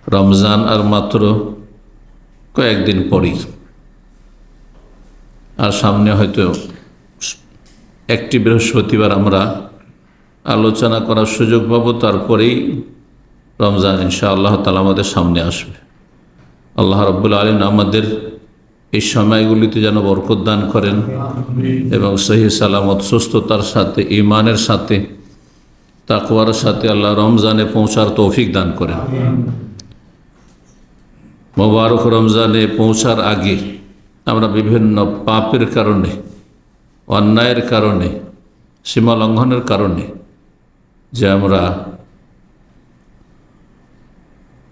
রমজান আর মাত্র কয়েকদিন পরই, আর সামনে হয়তো একটি বৃহস্পতিবার আমরা আলোচনা করার সুযোগ পাবো, তারপরেই রমজান ইনশাআল্লাহ তাআলা আমাদের সামনে আসবে। আল্লাহ রাব্বুল আলামিন আমাদের এই সময়গুলিতে যেন বরকত দান করেন এবং সহি সালামত সুস্থতার সাথে, ঈমানের সাথে, তাকওয়ার সাথে আল্লাহ রমজানে পৌঁছার তৌফিক দান করেন। মোবারক রমজানে পৌঁছার আগে আমরা বিভিন্ন পাপের কারণে, অন্যায়ের কারণে, সীমা লঙ্ঘনের কারণে যে আমরা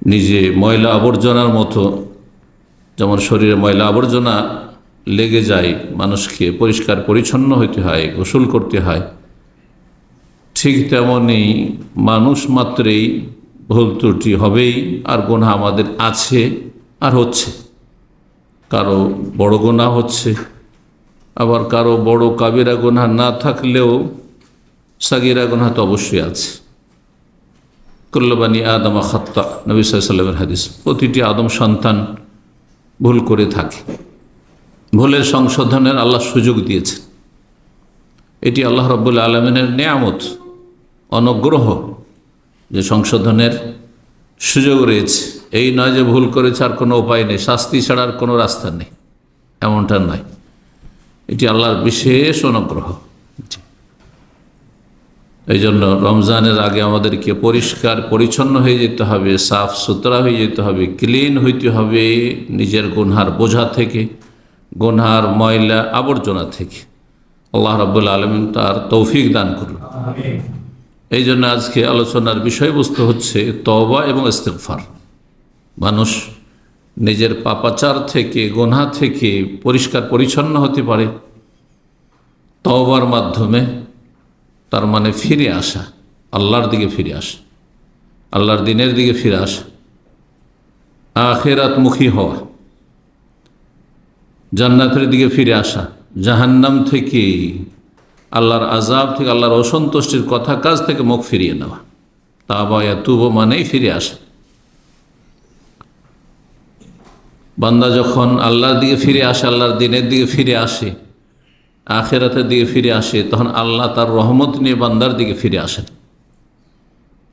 নিজে ময়লা আবর্জনার মতো, যেমন শরীরে ময়লা আবর্জনা লেগে যায়, মানুষকে পরিষ্কার পরিচ্ছন্ন হইতে হয়, গোসল করতে হয়, ঠিক তেমনি মানুষ মাত্রেই ভুল ত্রুটি হবেই, আর গুনাহ আমাদের আছে আর হচ্ছে। কারো বড় গুনাহ হচ্ছে, আবার কারো বড় কাবিরা গুনাহ না থাকলেও সাগিরা গুনাহ তো অবশ্যই আছে। কুল্লু বানি আদম খাত্তা, নবী সাল্লাল্লাহু আলাইহি ওয়াসাল্লামের হাদিস। প্রতিটি আদম সন্তান ভুল করে থাকে। ভুলের সংশোধনের আল্লাহ সুযোগ দিয়েছেন। এটি আল্লাহ রাব্বুল আলামিনের নেয়ামত, অনুগ্রহ, যে সংশোধনের সুযোগ রয়েছে। এই নয় যে ভুল করেছে আর কোনো উপায় নেই, শাস্তি ছাড়ার কোনো রাস্তা নেই, এমনটা নয়। এটি আল্লাহর বিশেষ অনুগ্রহ। এই জন্য রমজানের আগে আমাদেরকে পরিষ্কার পরিচ্ছন্ন হয়ে যেতে হবে, সাফ সুতরা হয়ে যেতে হবে, ক্লিন হইতে হবে নিজের গুনহার বোঝা থেকে, গুনহার ময়লা আবর্জনা থেকে। আল্লাহ রাব্বুল আলামিন তার তৌফিক দান করুন। এই জন্য আজকে আলোচনার বিষয়বস্তু হচ্ছে তওবা এবং ইস্তিগফার। মানুষ নিজের পাপাচার থেকে, গুনহা থেকে পরিষ্কার পরিচ্ছন্ন হতে পারে তওবার মাধ্যমে। তার মানে ফিরে আসা, আল্লাহর দিকে ফিরে আসা, আল্লাহর দিনের দিকে ফিরে আসা, আখিরাতমুখী হওয়া, জান্নাতের দিকে ফিরে আসা, জাহান্নাম থেকে, আল্লাহর আযাব থেকে, আল্লাহর অসন্তুষ্টির কথা কাজ থেকে মুখ ফিরিয়ে নেওয়া। তাওবা ইয়াতুবু মানেই ফিরে আসা। বান্দা যখন আল্লাহর দিকে ফিরে আসে, আল্লাহর দিনের দিকে ফিরে আসে, আখিরাতের দিকে ফিরে আসে, তখন আল্লাহ তার রহমত নিয়ে বান্দার দিকে ফিরে আসেন।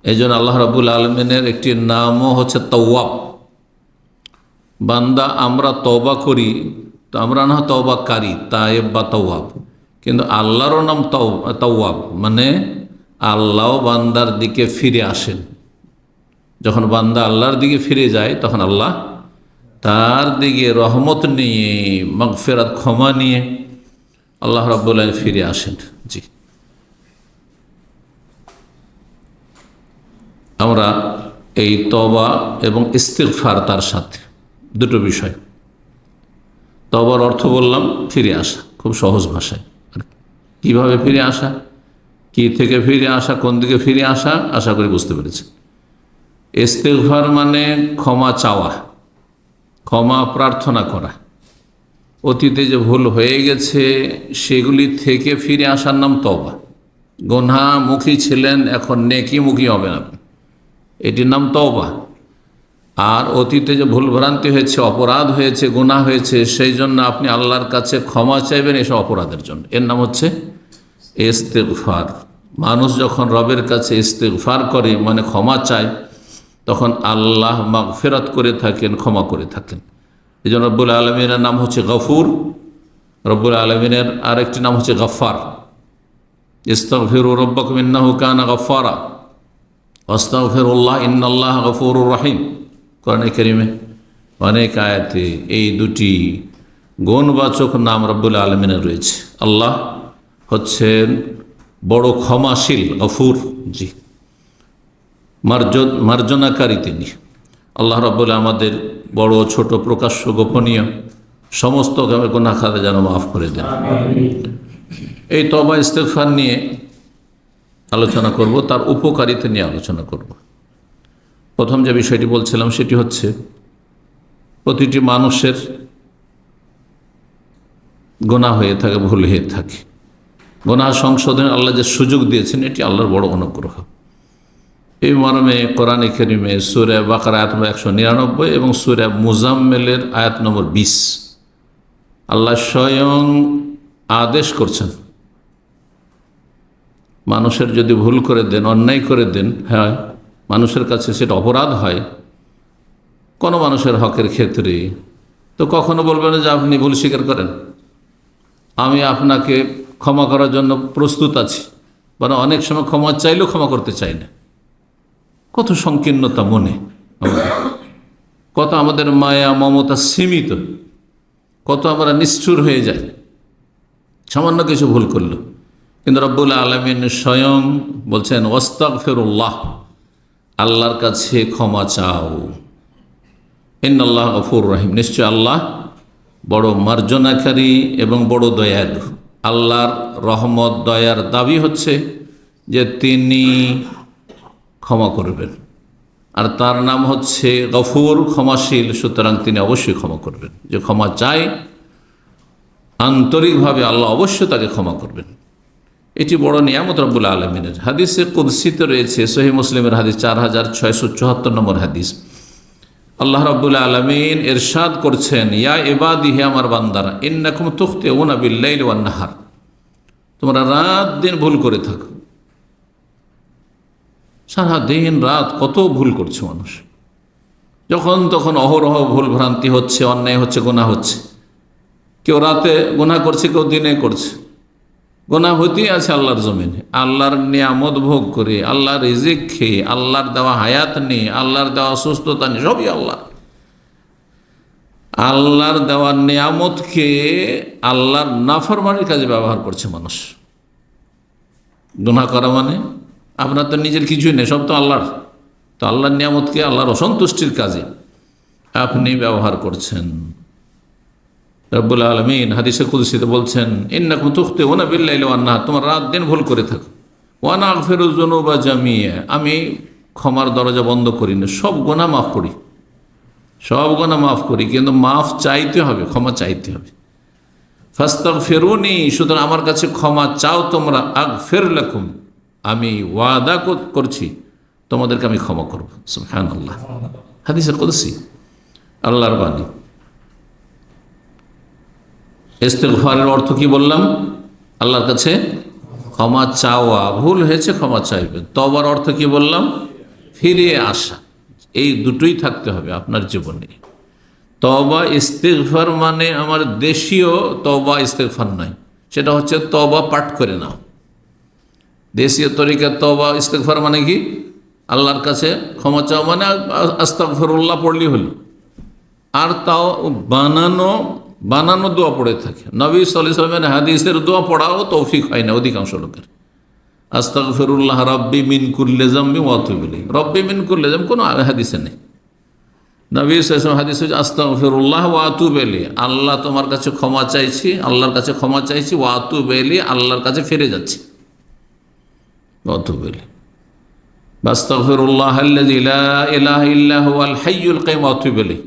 এই জন্য আল্লাহ রাব্বুল আলামিনের একটি নামও হচ্ছে তাওয়াব। বান্দা আমরা তওবা করি, তো আমরা না তওবাকারী, তায়েব বা তাওয়াব, কিন্তু আল্লাহরও নাম তাওয়াব, মানে আল্লাহ বান্দার দিকে ফিরে আসেন। যখন বান্দা আল্লাহর দিকে ফিরে যায়, তখন আল্লাহ তার দিকে রহমত নিয়ে, মাগফিরাত, ক্ষমা নিয়ে আল্লাহ রাব্বুল আলামিন ফিরে আসেন। জি, আমরা এই তওবা এবং ইস্তিগফার, তার সাথে দুটো বিষয়। তওবার অর্থ বললাম ফিরে আসা, খুব সহজ ভাষায়। আর কীভাবে ফিরে আসা, কি থেকে ফিরে আসা, কোন দিকে ফিরে আসা, আশা করি বুঝতে পেরেছেন। ইস্তিগফার মানে ক্ষমা চাওয়া, ক্ষমা প্রার্থনা করা। অতীতে যে ভুল হয়ে গেছে সেগুলি থেকে ফিরে আসার নাম তওবা। গুনাহমুখী ছিলেন, এখন নেকিমুখী হবেন আপনি, এটির নাম তওবা। আর অতীতে যে ভুল ভ্রান্তি হয়েছে, অপরাধ হয়েছে, গুনাহ হয়েছে, সেই জন্য আপনি আল্লাহর কাছে ক্ষমা চাইবেন এসব অপরাধের জন্য, এর নাম হচ্ছে ইস্তিগফার। মানুষ যখন রবের কাছে ইস্তিগফার করে, মানে ক্ষমা চায়, তখন আল্লাহ মাগফিরাত করে থাকেন, ক্ষমা করে থাকেন। এই জন্য রব্বুল আলমিনের নাম হচ্ছে গফুর, রব্বুল আলমিনের আরেকটি নাম হচ্ছে গফফার। ইস্তাগফিরু রাব্বাকুম ইন্নাহু কানা গফফারা, আস্তাগফিরুল্লাহ ইন্নাল্লাহ গফুরুর রহিম। কোরআনে কারীমে অনেক আয়াতে এই দুটি গুণবাচক নাম রব্বুল আলমিনের রয়েছে। আল্লাহ হচ্ছেন বড় ক্ষমাশীল, গফুর। জি, মার্জনাকারী তিনি। আল্লাহ রাব্বুল আমাদের বড় ছোট, প্রকাশ্য, গোপনীয় সমস্ত গুনাহ খাতা যেন মাফ করে দেন। এই তওবা ইস্তিগফার নিয়ে আলোচনা করব, তার উপকারিতা নিয়ে আলোচনা করব। প্রথম যে বিষয়টি বলছিলাম সেটি হচ্ছে প্রতিটি মানুষের গুনাহ হয়ে থাকে, ভুল হয়ে থাকে। গুনাহ সংশোধনের আল্লাহ যে সুযোগ দিয়েছেন, এটি আল্লাহর বড় অনুগ্রহ। এই মর্মে কোরআন কারীমে সূরা বাকারা আয়াত নম্বর 199 এবং সূরা মুজাম্মেলের আয়াত নম্বর 20 আল্লাহ স্বয়ং আদেশ করছেন, মানুষের যদি ভুল করে দেন, অন্যায় করে দেন, হ্যাঁ মানুষের কাছে সেটা অপরাধ হয় কোনো মানুষের হকের ক্ষেত্রে, তো কখনো বলবেন যে আপনি ভুল স্বীকার করেন, আমি আপনাকে ক্ষমা করার জন্য প্রস্তুত আছি, বরং অনেক সময় ক্ষমা চাইলেও ক্ষমা করতে চাই না। কত সংকীর্ণতা মনে, কত আমাদের মায়া মমতা সীমিত, কত আমরা নিষ্ঠুর হয়ে যাই সামান্য কিছু ভুল করল। কিন্তু রব্বুল আলামিন স্বয়ং বলছেন ওয়াস্তাগফিরুল্লাহ, আল্লাহর কাছে ক্ষমা চাও। ইন্নাল্লাহ গফুর রহিম, নিশ্চয় আল্লাহ বড় মার্জনাকারী এবং বড় দয়ালু। আল্লাহর রহমত দয়ার দাবি হচ্ছে যে তিনি ক্ষমা করবেন, আর তার নাম হচ্ছে গফুর, ক্ষমাশীল, সুতরাং তিনি অবশ্যই ক্ষমা করবেন। যে ক্ষমা চায় আন্তরিকভাবে আল্লাহ অবশ্যই তাকে ক্ষমা করবেন। এটি বড় নিয়ামত রব্বুল আলমিনের। হাদিসে কুদসিতে রয়েছে, সহিহ মুসলিমের হাদিস 4674 নম্বর হাদিস, আল্লাহ রাব্বুল আলামিন ইরশাদ করছেন, ইয়া ইবাদি, হে আমার বান্দারা, ইন্নাকুম তুখতিউনা বিল-লাইলি ওয়ান-নাহার, তোমরা রাত দিন ভুল করে থাকো। সারা দিন রাত কত ভুল করছে মানুষ, যখন তখন অহরহ ভুল ভ্রান্তি হচ্ছে, অন্যায় হচ্ছে, গুনাহ হচ্ছে। কেউ রাতে গুনাহ করছে, কেউ দিনে করছে। গুনাহ হতেই আছে আল্লাহর জমিনে, আল্লাহর নিয়ামত ভোগ করে, আল্লাহর রিজিক খেয়ে, আল্লাহর দেওয়া হায়াত নিয়ে, আল্লাহর দেওয়া সুস্থতা নিয়ে, সবই আল্লাহর দেওয়া নিয়ামতকে আল্লাহর নাফরমানির কাজে ব্যবহার করছে মানুষ। গুনাহ করা মানে আপনার তো নিজের কিছুই নেই, সব তো আল্লাহর। তো আল্লাহর নিয়ামতকে আল্লাহর অসন্তুষ্টির কাজে আপনি ব্যবহার করছেন। রব্বুল আলামিন হাদিসে কুদসিতে বলছেন, ইন্নাকুম তুখতিউনা বিল-লাইলি ওয়ান-নাহার, তোমরা রাত দিন ভুল করে থাকো। ওয়া আনা আগফিরুয যুনুবা জামিআ, আমি ক্ষমার দরজা বন্ধ করি না, সব গুনাহ মাফ করি, সব গুনাহ মাফ করি, কিন্তু মাফ চাইতে হবে, ক্ষমা চাইতে হবে। ফাস্তাগফিরুনি, সুতরাং আমার কাছে ক্ষমা চাও তোমরা, আগফির লাকুম, আমি ওয়াদা করছি তোমাদেরকে আমি ক্ষমা করব। সুবহানাল্লাহ, হাদিসে কুদসি, আল্লাহর বাণী। ইস্তিগফারের অর্থ কি বললাম? আল্লাহর কাছে ক্ষমা চাওয়া, ভুল হয়েছে ক্ষমা চাইবেন। তওবার অর্থ কি বললাম? ফিরে আসা। এই দুটোই থাকতে হবে আপনার জীবনে। তওবা ইস্তিগফার মানে আমার দেশীয় তওবা ইস্তিগফার নয়, সেটা হচ্ছে তওবা পাঠ করে নাও। দেশীয় তরিকার তওবা ইস্তিগফার মানে কি? আল্লাহর কাছে ক্ষমা চাওয়া মানে আস্তাগফিরুল্লাহ পড়লেই হলো। আর তাও বানানো দোয়া পড়ে থাকে। নবী সাল্লাল্লাহু আলাইহি ওয়াসাল্লামের হাদিসের দোয়া পড়াও তৌফিক হয় না অধিকাংশ লোকের। আস্তাগফিরুল্লাহ রব্বি মিন কুল্লি যামবি ওয়া আতুবু ইলাইহি, রব্বি মিন কুল্লি যামব কোনো হাদিসে নেই। নবী সাল্লাল্লাহু আলাইহি ওয়াসাল্লাম হাদিসে আস্তাগফিরুল্লাহ ওয়া আতুবু ইলাইহি, আল্লাহ তোমার কাছে ক্ষমা চাইছি, আল্লাহর কাছে ক্ষমা চাইছি, ওয়া আতুবু ইলাইহি, আল্লাহর কাছে ফিরে যাচ্ছি। ওয়া আতুবু ইলাইহি, আস্তাগফিরুল্লাহ আল্লাযী লা ইলাহা ইল্লা হুয়াল হাইয়ুল কাইয়্যুম ওয়া আতুবু ইলাইহি,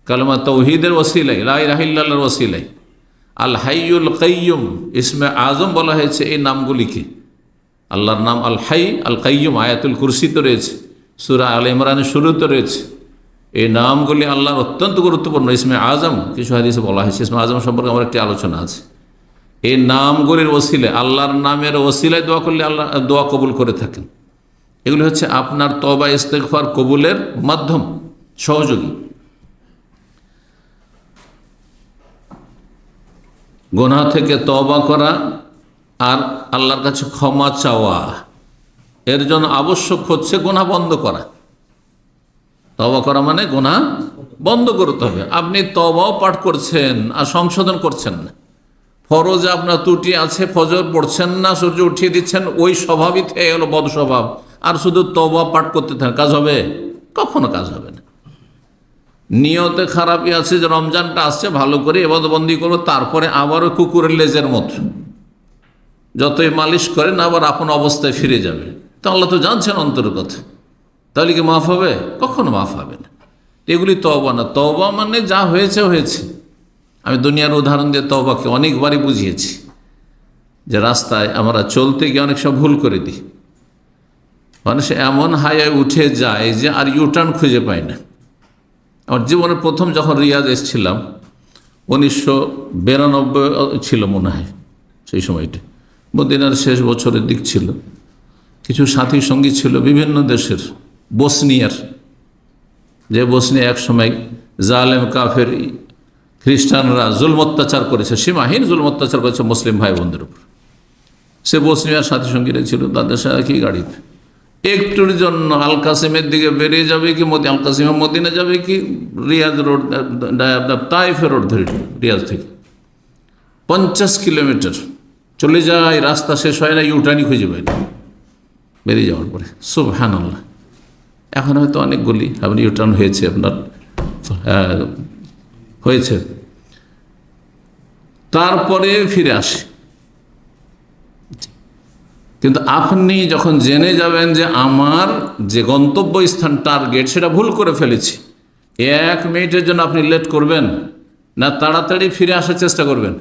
কালেমা তাওহীদের ওসিলায়, লা ইলাহা ইল্লাল্লাহর ওসিলায়। আল হাইয়ুল কাইয়্যুম ইসমে আজম বলা হয়েছে এই নামগুলিকে। আল্লাহর নাম আল হাই, আল কাইয়্যুম আয়াতুল কুরসিতে রয়েছে, সূরা আলে ইমরানের শুরুতে রয়েছে। এই নামগুলি আল্লাহর অত্যন্ত গুরুত্বপূর্ণ। ইসমে আজম কিছু হাদিসে বলা হয়েছে, ইসমে আজম সম্পর্কে আমার একটি আলোচনা আছে। এই নামগুলির ওসিলায়, আল্লাহর নামের ওসিলায় দোয়া করলে আল্লাহ দোয়া কবুল করে থাকেন। এগুলি হচ্ছে আপনার তওবা ইস্তিগফার কবুলের মাধ্যম, সহযোগী। গুনাহ থেকে তওবা করা আর আল্লাহর কাছে ক্ষমা চাওয়া, এর জন্য আবশ্যক হচ্ছে গুনাহ বন্ধ করা। তওবা করা মানে গুনাহ বন্ধ করতে হবে। আপনি তওবাও পাঠ করছেন আর সংশোধন করছেন না। ফরজে আপনার ত্রুটি আছে, ফজর পড়ছেন না, সূর্য উঠিয়ে দিচ্ছেন, ওই স্বভাবই থেকে গেল বদ স্বভাব। আর শুধু তওবা পাঠ করতে থাকেন, কাজ হবে? কখনো কাজ হবে না। নিয়তে খারাপই আছে যে রমজানটা আসছে, ভালো করে ইবাদতবন্দি করবো, তারপরে আবারও কুকুরের লেজের মতো যতই মালিশ করেন আবার আপন অবস্থায় ফিরে যাবে। তো আল্লাহ তো জানছেন অন্তরের কথা, তাহলে কি মাফ হবে? কখনো মাফ হবে না। এগুলি তওবা না। তওবা মানে যা হয়েছে হয়েছে। আমি দুনিয়ার উদাহরণ দিয়ে তওবাকে অনেকবারই বুঝিয়েছি যে রাস্তায় আমরা চলতে গিয়ে অনেক সব ভুল করে দিই। মানুষ এমন হাইয়ে উঠে যায় যে আর ইউটার্ন খুঁজে পায় না। আমার জীবনের প্রথম যখন রিয়াজ এসেছিলাম 1992 ছিল মনে হয়, সেই সময়টা মদিনার শেষ বছরের দিক ছিল। কিছু সাথী সঙ্গী ছিল বিভিন্ন দেশের, বসনিয়ার, যে বসনিয়া এক সময় জালেম কাফের খ্রিস্টানরা জুলম অত্যাচার করেছে, সীমাহীন জুলম অত্যাচার করেছে মুসলিম ভাই বোনদের উপর। সে বসনিয়ার সাথী সঙ্গীরা ছিল, তাদের সাথে কি গাড়িতে একটুর জন্য আল কাসিমের দিকে বেরিয়ে যাবে কি আল কাসিমে মদিনা যাবে কি রিয়াজ রোড, তাইফের রোড ধরে রিয়াজ থেকে 50 কিলোমিটার চলে যায়, রাস্তা শেষ হয় না, ইউটার্নই খুঁজে পাই না বেরিয়ে যাওয়ার পরে। সুবহানাল্লাহ। এখন হয়তো অনেকগুলি আপনি ইউটার্ন হয়েছে, আপনার হয়েছে, তারপরে ফিরে আসে। কিন্তু আপনি যখন জেনে যাবেন যে আমার যে গন্তব্যস্থান টার্গেট সেটা ভুল করে ফেলেছি, 1 মিনিটের জন্য আপনি লেট করবেন না তাড়াতাড়ি ফিরে আসার চেষ্টা করবেন?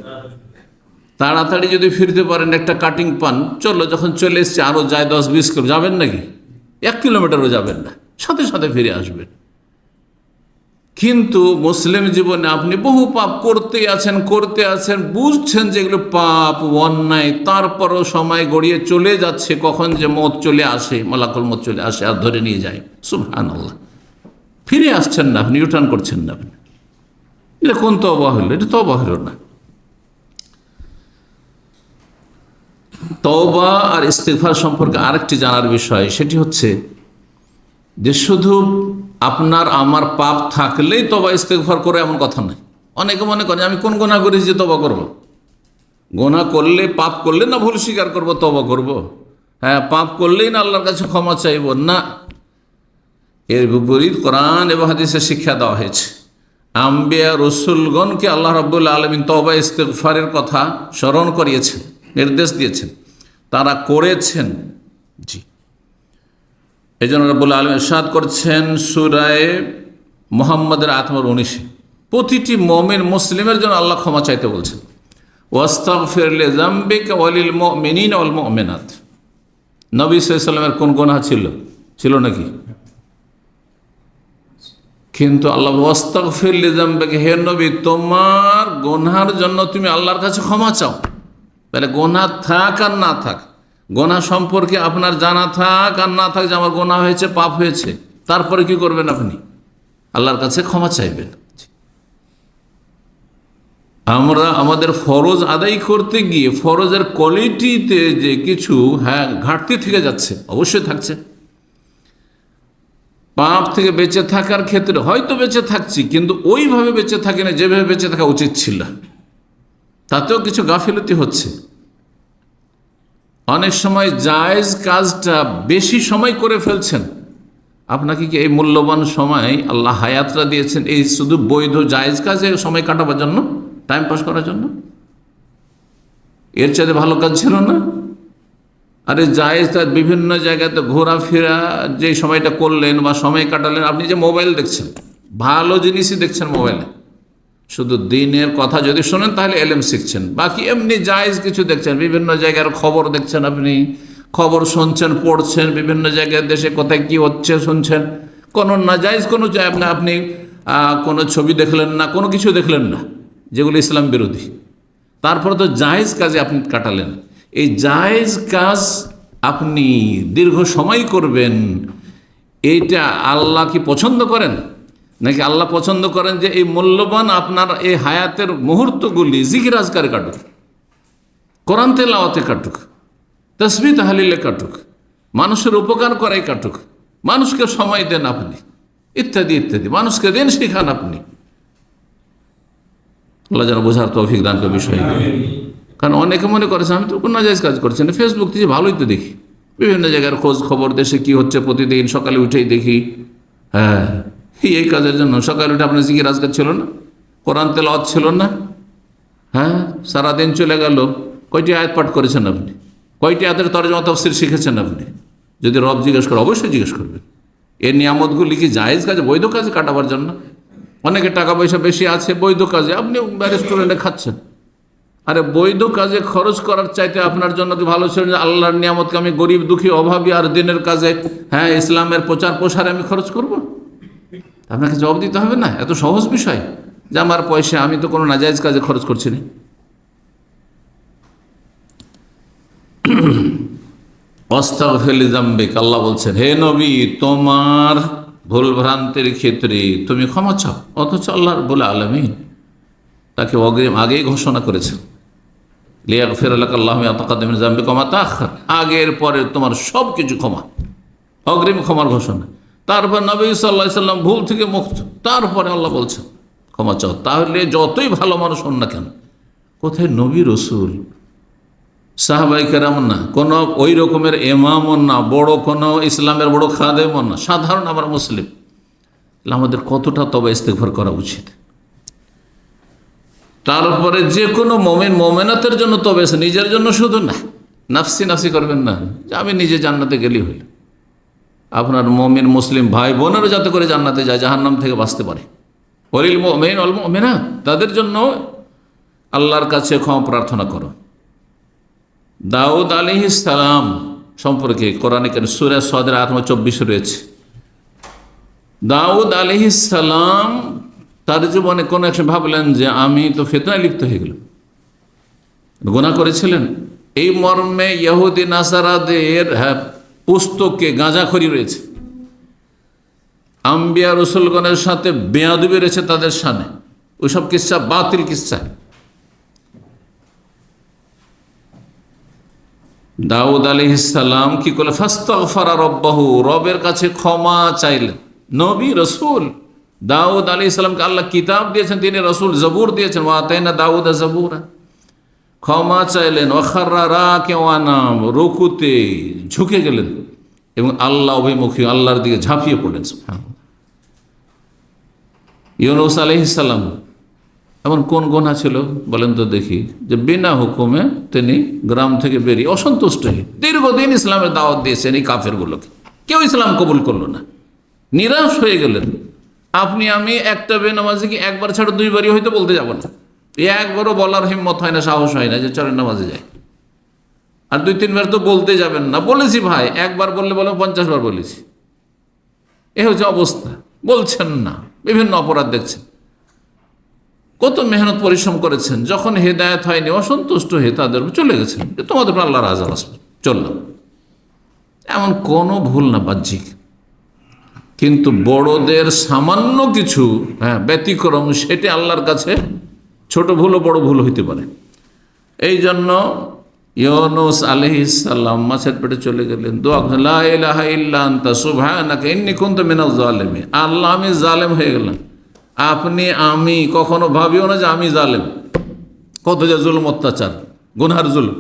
তাড়াতাড়ি যদি ফিরতে পারেন, একটা কাটিং পান, চলো যখন চলে এসছে আরও যায় 10-20 কিলো, যাবেন নাকি? 1 কিলোমিটারও যাবেন না, সাথে সাথে ফিরে আসবেন। কিন্তু মুসলিম জীবনে আপনি বহু পাপ করতে আছেন, বুঝছেন যে এগুলো পাপ অন্যায়, তারপরও সময় গড়িয়ে চলে যাচ্ছে, কখন যে মত চলে আসে, মালাকুল মত চলে আসে আর ধরে নিয়ে যায়। সুবহানাল্লাহ। ফিরে আসছেন না আপনি, ইউটার্ন করছেন না আপনি। এটা কোন তওবা হলো? এটা তওবা হলো না। তওবা আর ইস্তিগফার সম্পর্কে আরেকটি জানার বিষয়, সেটি হচ্ছে যে শুধু আপনার আমার পাপ থাকলেই তওবা ইস্তিগফার করে এমন কথা নয়। অনেকে মনে করে আমি কোন গুনাহ করেছি যে তওবা করব? গুনাহ করলে, পাপ করলে না ভুল স্বীকার করব তওবা করব? হ্যাঁ, পাপ করলেই না আল্লাহর কাছে ক্ষমা চাইব? না, এর বিপরীত কোরআন এবং হাদিসে শিক্ষা দেওয়া হয়েছে। আম্বিয়া রসুলগণকে আল্লাহ রাব্বুল আলামিন তওবা ইস্তিগফারের কথা স্মরণ করিয়েছেন, নির্দেশ দিয়েছেন, তারা করেছেন। জি, এই জন্য রাব্বুল আলামিন ইরশাদ করছেন সূরা মুহাম্মাদের 19, প্রতিটি মুমিন মুসলিমের জন্য আল্লাহ ক্ষমা চাইতে বলছেন। ওয়াস্তাগফির লিযামবিকা ওয়ালিল মুমিনিনা ওয়াল মুমিনাত। নবী সাল্লাল্লাহু আলাইহি ওয়াসাল্লামের কোন গুনাহ ছিল নাকি? কিন্তু আল্লাহ ওয়াস্তাগফির লিযামবিকা, হে নবী তোমার গুনাহের জন্য তুমি আল্লাহর কাছে ক্ষমা চাও। তাহলে গুনাহ থাক আর না থাক, গোনা সম্পর্কে আপনার জানা থাক আর না থাক যে আমার গোনা হয়েছে, পাপ হয়েছে, তারপরে কি করবেন? আপনি আল্লাহর কাছে ক্ষমা চাইবেন। আমরা আমাদের ফরজ আদায় করতে গিয়ে ফরজের কোয়ালিটিতে যে কিছু ঘাটতি থেকে যাচ্ছে, অবশ্যই থাকছে। পাপ থেকে বেঁচে থাকার ক্ষেত্রে হয়তো বেঁচে থাকছি, কিন্তু ওইভাবে বেঁচে থাকি না যেভাবে বেঁচে থাকা উচিত ছিল, তাতেও কিছু গাফিলতি হচ্ছে। অনেক সময় জায়েজ কাজটা বেশি সময় করে ফেলছেন। আপনাকে কি এই মূল্যবান সময় আল্লাহ হায়াতটা দিয়েছেন এই শুধু বৈধ জায়েজ কাজে সময় কাটাবার জন্য, টাইম পাস করার জন্য? এর চাইতে ভালো কাজ ছিল না? আরে জায়েজ কাজ বিভিন্ন জায়গাতে ঘোরাফেরা, যে সময়টা করলেন বা সময় কাটালেন, আপনি যে মোবাইল দেখছেন, ভালো জিনিসই দেখছেন মোবাইলে, শুধু দিনের কথা যদি শোনেন তাহলে এলেম শিখছেন, বাকি এমনি জায়েজ কিছু দেখছেন, বিভিন্ন জায়গার খবর দেখছেন, আপনি খবর শুনছেন, পড়ছেন, বিভিন্ন জায়গায় দেশে কোথায় কি হচ্ছে শুনছেন, কোনো নাজায়েজ কোনো আপনি কোনো ছবি দেখলেন না, কোনো কিছু দেখলেন না যেগুলো ইসলাম বিরোধী, তারপরে তো জায়েজ কাজে আপনি কাটালেন। এই জায়েজ কাজ আপনি দীর্ঘ সময় করবেন, এইটা আল্লাহ কি পছন্দ করেন? নাকি আল্লাহ পছন্দ করেন যে এই মূল্যবান আপনার এই হায়াতের মুহূর্তগুলি জিকির আজকারে কাটুক, কোরআন তেলাওয়াতে কাটুক, তাসবিহ তাহলিলে কাটুক, মানুষের উপকার করাই কাটুক, মানুষকে সময় দেন আপনি, ইত্যাদি ইত্যাদি, মানুষকে দেন শেখান আপনি। আল্লাহ যেন বোঝার তৌফিক দান করে বিষয়গুলো। কারণ অনেকে মনে করেছে আমি তো কোনো নাজায়েজ কাজ করছি না, ফেসবুক থেকে ভালোই তো দেখি, বিভিন্ন জায়গার খোঁজ খবর, দেশে কি হচ্ছে প্রতিদিন সকালে উঠেই দেখি। হ্যাঁ, এই কাজের জন্য সকালে উঠে আপনার জিকির আজকার ছিল না, কোরআন তেলাওয়াত ছিল না? হ্যাঁ, সারাদিন চলে গেল, কয়টি আয়াত পাঠ করেছেন আপনি? কয়টি আয়াতের তরজমা তাফসীর শিখেছেন আপনি? যদি রব জিজ্ঞেস করে, অবশ্যই জিজ্ঞেস করবেন। এই নিয়ামতগুলি কি জায়েজ কাজে, বৈধ কাজে কাটাবার জন্য? অনেকে টাকা পয়সা বেশি আছে, বৈধ কাজে, আপনি রেস্টুরেন্টে খাচ্ছেন, আরে বৈধ কাজে খরচ করার চাইতে আপনার জন্য কি ভালো ছিল যে আল্লাহর নিয়ামতকে আমি গরিব দুঃখী অভাবী আর দিনের কাজে, হ্যাঁ, ইসলামের প্রচার প্রসারে আমি খরচ করব? আপনাকে জবাব দিতে হবে না? এত সহজ বিষয় যে আমার পয়সা আমি তো কোনো নাজায়েজ কাজে খরচ করছি না। আস্তাগফির লিযামবিক, আল্লাহ বলছেন হে নবী তোমার ভুল ভ্রান্তির ক্ষেত্রে তুমি ক্ষমা চাও, অথচ আল্লাহ রাব্বুল আলামিন তাকে অগ্রিম আগেই ঘোষণা করেছেন লিয়াগফির লাকা আল্লাহু মা তাকাদ্দামা মিন যামবিকা ওয়া মা তাআখার, আগের পরে তোমার সব কিছু ক্ষমা, অগ্রিম ক্ষমার ঘোষণা। তারপর নবী সাল্লাল্লাহু আলাইহি সাল্লাম ভুল থেকে মুক্ত, তারপরে আল্লাহ বলছেন ক্ষমা চাও। তাহলে যতই ভালো মানুষ হন না কেন, কোথায় নবী রসুল সাহাবায়ে কেরাম না, কোনো ওই রকমের ইমামও না, বড় কোনো ইসলামের বড় খাদেমও না, সাধারণ আমরা মুসলিম, আমাদের কতটা তবে ইস্তেগফার করা উচিত। তারপরে যে কোনো মোমেন মোমেনাতের জন্য তবে, নিজের জন্য শুধু না, নাফসি নাফসি করবেন না যে আমি নিজে জান্নাতে গেলেই হইল। আপনার মুমিন মুসলিম ভাই বোনেরও যাতে করে জান্নাতে যায়, জাহান্নাম থেকে বাঁচতে পারে। ওয়ালিল মুমিনিন ওয়াল মুমিনাত, তাদের জন্য আল্লাহর কাছে ক্ষমা প্রার্থনা করো। দাউদ আলাইহিস সালাম সম্পর্কে কোরআনে কারীম সূরা সাদের আয়াত 24 রয়েছে। দাউদ আলাইহিস সালাম তার জীবনে কোনো এক ভাবলেন যে আমি তো ফিতনায় লিপ্ত হয়ে গেলাম, গুনাহ করেছিলেন। এই মর্মে ইহুদি নাসারাদের পুস্তকে গাঁজাখড়ি রয়েছে, আম্বিয়া রসুলগণের সাথে বেয়াদবি রয়েছে তাদের সামনে, ওইসব কিচ্ছা বাতিল কিচ্ছা। দাউদ আলাইহিস সালাম কি করলেন? ফাস্তাগফারা রব্বাহু, রবের কাছে ক্ষমা চাইলেন। নবী রসুল দাউদ আলাইহিস সালামকে আল্লাহ কিতাব দিয়েছেন, তিনি রসুল, জবুর দিয়েছেন, ওয়া আতাইনা দাউদা জাবুরা। ক্ষমা চাইলেন, ওয়াখাররা রাকিওয়ানাম, রুকুতে ঝুঁকে গেলেন এবং আল্লাহ অভিমুখী আল্লাহর দিকে ঝাঁপিয়ে পড়লেন। সুবহানাল্লাহ। ইউনূস আলাইহিস সালাম এমন কোন গুনাহ ছিল বলেন তো দেখি, যে বিনা হুকুমে তিনি গ্রাম থেকে বেরিয়ে অসন্তুষ্ট হয়ে দীর্ঘদিন ইসলামের দাওয়াত দিয়েছেন এই কাফেরগুলোকে, কেউ ইসলাম কবুল করলো না, নিরাশ হয়ে গেলেন। আপনি আমি একটা বেনামাজি কি একবার ছাড়া দুইবারই হয়তো বলতে যাব না, একবারও বলার হিম্মত হয় না, সাহস হয় না যে চলেন নামাজে যায়, আর দুই তিনবার তো বলতে যাবেন না। বলেছি ভাই, একবার বললে বলে 50 বার বলেছি, এ হচ্ছে অবস্থা। বলছেন না, বিভিন্ন অপরাধ দেখছেন, কত মেহনত পরিশ্রম করেছেন, যখন হেদায়েত হয়নি অসন্তুষ্ট হয়ে তাদের চলে গেছেন, তোমাদের উপর আল্লাহর আযাব আসবে, চললাম। এমন কোনো ভুল না বাহ্যিক, কিন্তু বড়দের সামান্য কিছু ব্যতিক্রম, সেটা আল্লাহর কাছে ছোট ভুল ও বড় ভুল হইতে পারে। এই জন্য ইউনূস আলাইহিস সালাম মাছের পেটে চলে গেলেন, দোয়া করলেন, লা ইলাহা ইল্লা আনতা সুবহানাকা ইন্নী কুনতু মিনাজ জালিমিন। আল্লাহ আমি জালেম হয়ে গেলাম, আপনি আমি কখনো ভাবিও না যে আমি জালেম। কত যে জুলম অত্যাচার, গুনহার জুলম।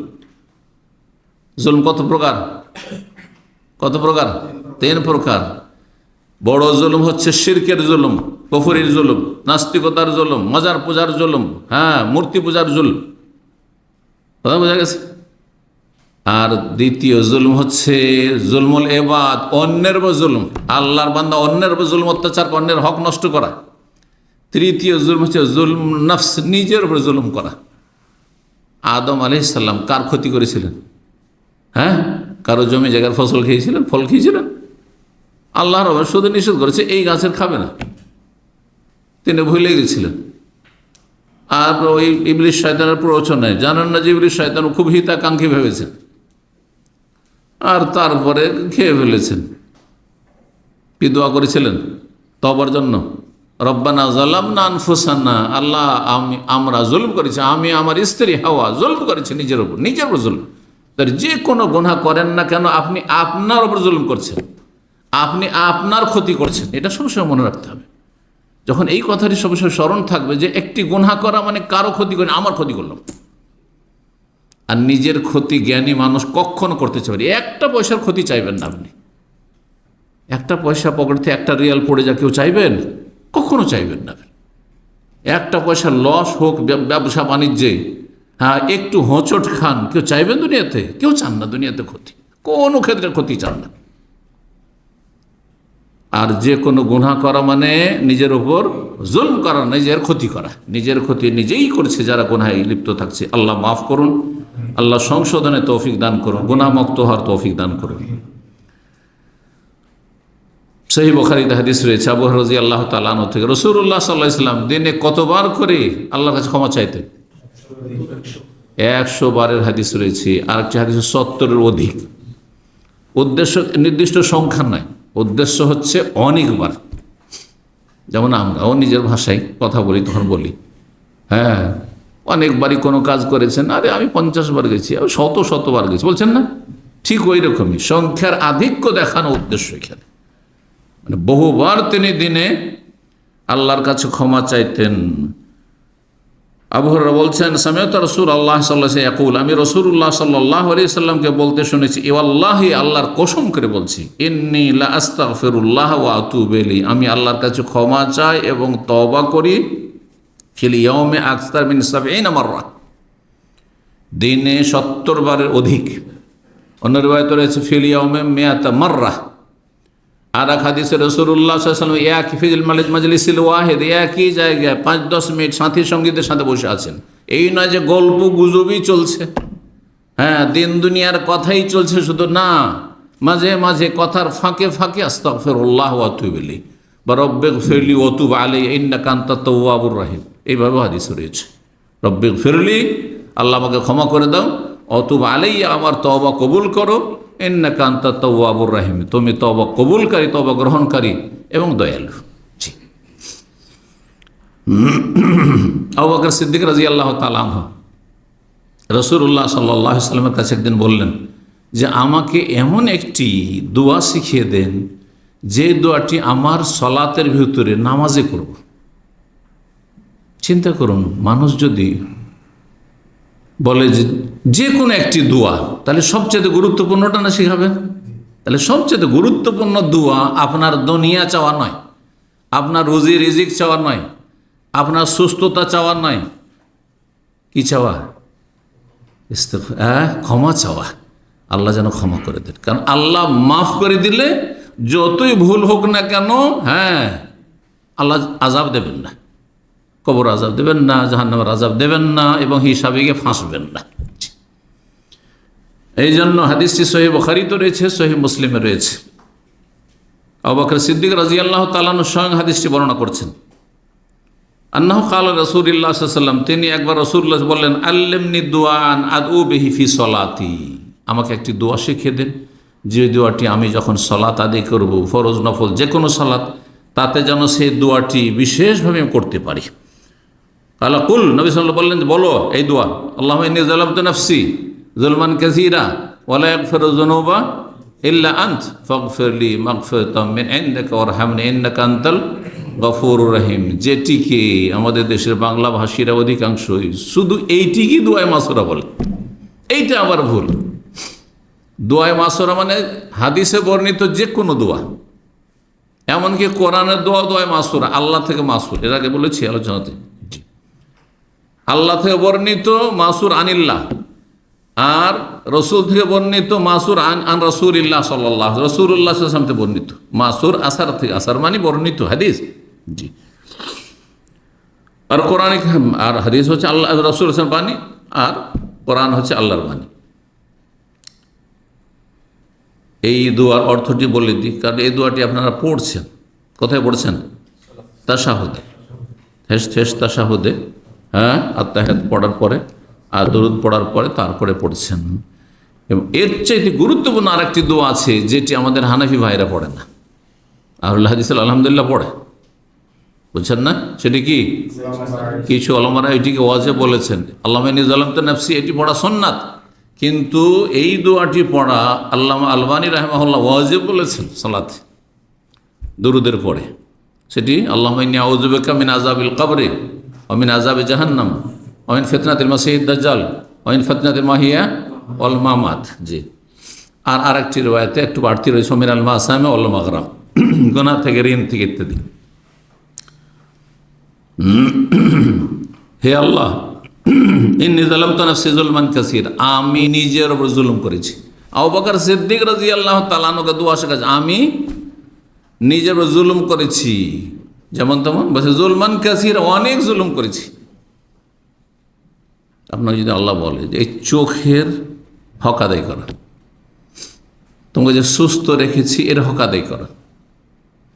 জুলম কত প্রকার? কত প্রকার? 3 প্রকার। বড় জুলুম হচ্ছে শিরকের জুলুম, কুফরির জুলুম, নাস্তিকতার জুলুম, মাজার পূজার জুলুম, মূর্তি পূজার জুলুম, কথা বোঝা গেছে? আর দ্বিতীয় জুলুম হচ্ছে জুলমুল ইবাদ, অন্যের উপর জুলুম, আল্লাহর বান্দা অন্যের উপর জুলুম অত্যাচার, অন্যের হক নষ্ট করা। তৃতীয় জুলুম হচ্ছে জুলম নফস, নিজের উপর জুলুম করা। আদম আলাইহিস সালাম কার ক্ষতি করেছিলেন? কারো জমি জায়গার ফসল খেয়েছিলেন, ফল খেয়েছিলেন? আল্লাহর রব শুধু নিষেধ করেছে এই গাছের খাবে না, তিনি ভুলে গেছিলেন। আর ওই ইবলিস শয়তানের প্ররোচনায় জানেন না যে ইবলিস শয়তান খুব হিতাকাঙ্ক্ষী ভেবেছেন, আর তারপরে খেয়ে ফেলেছেন। কি দোয়া করেছিলেন তওবার জন্য? রব্বানা যালামনা আনফুসানা, আল্লাহ আমরা জুলম করেছি, আমি আমার স্ত্রী হাওয়া জুলম করেছি নিজের উপর জুলম। তার যে কোনো গুনাহ করেন না কেন আপনি আপনার উপর জুলম করছেন, আপনি আপনার ক্ষতি করছেন, এটা সবসময় মনে রাখতে হবে। যখন এই কথাটি সবসময় স্মরণ থাকবে যে একটি গুনাহ করা মানে কারো ক্ষতি করে, আমার ক্ষতি করলাম। আর নিজের ক্ষতি জ্ঞানী মানুষ কখনো করতে চাইবে, একটা পয়সার ক্ষতি চাইবেন না আপনি। একটা পয়সা পকেট থেকে একটা রিয়াল পড়ে যা কেউ চাইবেন? কখনো চাইবেন না। একটা পয়সা লস হোক ব্যবসা বাণিজ্যে, একটু হোঁচট খান, কেউ চাইবেন দুনিয়াতে? কেউ চান না দুনিয়াতে ক্ষতি, কোনো ক্ষেত্রে ক্ষতি চান না। আর যে কোনো গুনাহ করা মানে নিজের উপর জুলম করা, নিজের ক্ষতি করা। নিজের ক্ষতি নিজেই করছে যারা গুনাহে লিপ্ত থাকছে। আল্লাহ মাফ করুন, আল্লাহ সংশোধনে তৌফিক দান করুন, গুনাহমুক্ত হওয়ার তৌফিক দান করুন। সহিহ বুখারীতে হাদিস রয়েছে আবু হুরায়রা রাদিয়াল্লাহু তাআলা আনহু থেকে, রাসূলুল্লাহ সাল্লাল্লাহু আলাইহি ওয়াসাল্লাম দিনে কতবার করে আল্লাহর কাছে ক্ষমা চাইতেন? 100 বারের হাদিস রয়েছে, আর একটি হাদিস 70-এর অধিক। উদ্দেশ্য নির্দিষ্ট সংখ্যা নয়, উদ্দেশ্য হচ্ছে অনেকবার। যেমন আমরাও নিজের ভাষায় কথা বলি, তখন বলি হ্যাঁ অনেকবারই কোনো কাজ করেছেন, আরে আমি 50 বার গেছি, আমি শতবার গেছি, বলছেন না? ঠিক ওই রকমই সংখ্যার আধিক্য দেখানো উদ্দেশ্য এখানে। মানে বহুবার তিনি দিনে আল্লাহর কাছে ক্ষমা চাইতেন। আবু হুরায়রা বলছেন, সামিআতু রাসূলুল্লাহ সাল্লাল্লাহু আলাইহি ওয়াসাল্লাম ইয়াকুল, আমি রাসূলুল্লাহ সাল্লাল্লাহু আলাইহি ওয়াসাল্লামকে বলতে শুনেছি, ওয়াল্লাহি, আল্লাহর কসম করে বলছি, ইন্নী লা আস্তাগফিরুল্লাহ ওয়া আতুবু ইলাইহি, আমি আল্লাহর কাছে ক্ষমা চাই এবং তওবা করি, ফিল ইয়াউমি আকসার মিন 70 মাররা, দিনে 70 বারের অধিক। অন্য রিওয়ায়াতে রয়েছে ফিল ইয়াউমি 100 মাররা। আর এক হাদিসে রাসূলুল্লাহ সাল্লাল্লাহু আলাইহি ওয়াসাল্লাম এক ফিল মাজলিসিল ওয়াহিদ, একই জায়গায় 5-10 মিনিট সাথী সঙ্গীদের সাথে বসে আছেন। এই নয় যে গল্প গুজবই চলছে, হ্যাঁ দিন দুনিয়ার কথাই চলছে শুধু, না, মাঝে মাঝে কথার ফাঁকে ফাঁকে আস্তাগফিরুল্লাহ ওয়া আতুবু ইলাইহি বা রব্বিগফিরলি ওয়া তুব আলাইহি ইন্নাকা আনতাত তাওয়াবুর রহিম, এইভাবে হাদিস রয়েছে। রব্বিগফিরলি, আল্লাহ আমাকে ক্ষমা করে দাও, ওয়া তুব আলাইহি, আমার তওবা কবুল করো, ইন্নাকা আনতাত তাওয়াবুর রহিম, তুমি তওবা কবুলকারী, তওবা গ্রহণকারী এবং দয়ালু। জি। আবু বকর সিদ্দিক রাদিয়াল্লাহু তাআলা আনহু রাসূলুল্লাহ সাল্লাল্লাহু আলাইহি ওয়াসাল্লামের কাছে একদিন বললেন যে আমাকে এমন একটি দোয়া শিখিয়ে দেন যে দোয়াটি আমার সলাতের ভিতরে নামাজে করব। চিন্তা করুন, মানুষ যদি বলে যে কোনো একটি দোয়া, তাহলে সবচেয়ে গুরুত্বপূর্ণটা না শিখাবেন? তাহলে সবচেয়ে গুরুত্বপূর্ণ দোয়া আপনার দুনিয়া চাওয়া নয়, আপনার রুজি রিজিক চাওয়া নয়, আপনার সুস্থতা চাওয়া নয়, কি চাওয়া? ক্ষমা চাওয়া। আল্লাহ যেন ক্ষমা করে দেন, কারণ আল্লাহ মাফ করে দিলে যতই ভুল হোক না কেন, হ্যাঁ আল্লাহ আযাব দেবেন না, কবর আযাব দেবেন না, জাহান্নামের আযাব দেবেন না, এবং হিসাবে গিয়ে ফাঁসবেন না। এই জন্য হাদিসটি সহিহ বুখারীতে রয়েছে, সহিহ মুসলিমে রয়েছে। আবু বকর সিদ্দিক রাদিয়াল্লাহু তাআলা আনহু স্বয়ং হাদিসটি বর্ণনা করছেন। আন্নাহু ক্বালা রাসূলুল্লাহ সাল্লাল্লাহু আলাইহি ওয়াসাল্লাম, তিনি একবার রাসূলুল্লাহ বললেন, আল্লিমনি দুআন আদউ বিহি ফি সলাতি, আমাকে একটি দোয়া শিখিয়ে দেন যে দোয়াটি আমি যখন সালাত আদায় করব, ফরজ নফল যে কোনো সালাত, তাতে যেন সেই দোয়াটি বিশেষভাবে আমি করতে পারি। কালা কুল, নবী সাল্লাল্লাহু আলাইহি ওয়াসাল্লাম বললেন, বলো এই দোয়া, আল্লাহুম্মা ইন্নী যালামতু নাফসি যুলমান কাসীরা ওয়া লা ইয়াগফিরু যুনুবা ইল্লা আনত ফাগফিরলি মাগফিরাতাম মিন ইনদিকা ওয়ারহামনি ইন্নাকা আনতাল গফুরুর রহিম। যেটিকে আমাদের দেশের বাংলা ভাষীরা অধিকাংশই শুধু এইটিকে দোয়ায়ে মাসুরা বলে, এইটা আবার ভুল। দোয়ায়ে মাসুরা মানে হাদিসে বর্ণিত যে কোনো দোয়া, এমনকি কোরআনের দোয়া দোয়ায়ে মাসুরা, আল্লাহ থেকে মাসুর, এর আগে বলেছি আলোচনাতে। আল্লাহ থেকে বর্ণিত মাসুর আনিল্লাহ, আর রসুল থেকে বর্ণিত মাসুর আন রাসূলিল্লাহ সাল্লাল্লাহু আলাইহি ওয়াসাল্লাম, রাসূলুল্লাহ সাল্লাল্লাহু আলাইহি ওয়াসাল্লাম থেকে বর্ণিত মাসুর আসার থেকে, আসার মানে বর্ণিত হাদিস। জি। আর কোরআনিক, আর হাদিস হচ্ছে আল্লাহ রাসূল সাল্লাল্লাহু আলাইহি ওয়াসাল্লাম বাণী, আর কোরআন হচ্ছে আল্লাহর বাণী। এই দোয়ার অর্থটি বলে দিই, কারণ এই দোয়াটি আপনারা পড়ছেন, কোথায় পড়ছেন? তাশাহুদে, শেষ তাশাহুদে, হ্যাঁ আত্তাহিয়াত পড়ার পরে আর দরুদ পড়ার পরে তারপরে পড়ছেন। এবং এর চাইতে গুরুত্বপূর্ণ আরেকটি দোয়া আছে যেটি আমাদের হানাফি ভাইরা পড়ে না, আহলুল হাদিস আলহামদুলিল্লাহ পড়ে, বুঝছেন না? সেটি কি? কিছু ওলামারা এটিকে ওয়াজিব বলেছেন, আল্লাহুম্মা ইন্নী যালামতু নাফসি, এটি পড়া সুন্নাত, কিন্তু এই দোয়াটি পড়া আল্লামা আলবানী রাহিমাহুল্লাহ ওয়াজিব বলেছেন সালাতে, দরুদের পরে। সেটি আল্লাহুম্মা ইন্নী আউযু বিকা মিন আযাবিল কবরি ওয়া মিন আযাবি জাহান্নাম ওয়া মিন ফিতনাতিল মাসিহিদ দাজ্জাল ওয়া মিন ফিতনাতিল মাহিয়া ওয়াল মামাত। জি। আর আরেকটি riwayate একটু বাড়তি রয়েছে, মিনাল মাসামি ওয়াল মাগরাম, গুনাহ থেকে, ঋণ থেকে ইত্যাদি। হে আল্লাহ, ইন্নী যালামতু নাফসি যুলমান কাসীরা, আমি নিজের উপর জুলুম করেছি। আবু বকর সিদ্দিক রাদিয়াল্লাহু তাআলা আনহু দোয়া শেখাচ্ছে, আমি নিজের উপর জুলুম করেছি, যেমন তেমন বলছে জুলমান কাসির, অনেক জুলুম করেছি। আপনাকে যদি আল্লাহ বলে যে এই চোখের হক আদায় করা, তোমাকে যে সুস্থ রেখেছি এর হক আদায় করা,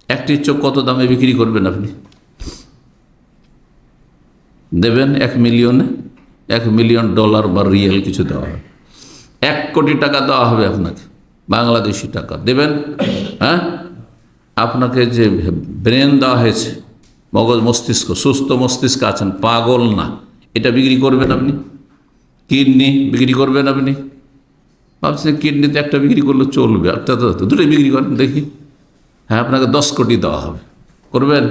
একটি চোখ কত দামে বিক্রি করবেন আপনি? দেবেন 1 মিলিয়নে, $1 মিলিয়ন বা রিয়েল কিছু দেওয়া হবে, 1 কোটি টাকা দেওয়া হবে আপনাকে, বাংলাদেশি টাকা দেবেন। হ্যাঁ, আপনাকে যে ব্রেন দেওয়া হয়েছে, মগজ মস্তিষ্ক, সুস্থ মস্তিষ্ক আছেন, পাগল না, এটা বিক্রি করবেন আপনি? কিডনি বিক্রি করবেন আপনি? ভাবছেন কিডনিতে একটা বিক্রি করলে চলবে, একটা তো দুটোই বিক্রি করেন দেখি। হ্যাঁ, আপনাকে 10 কোটি দেওয়া হবে, করবেন?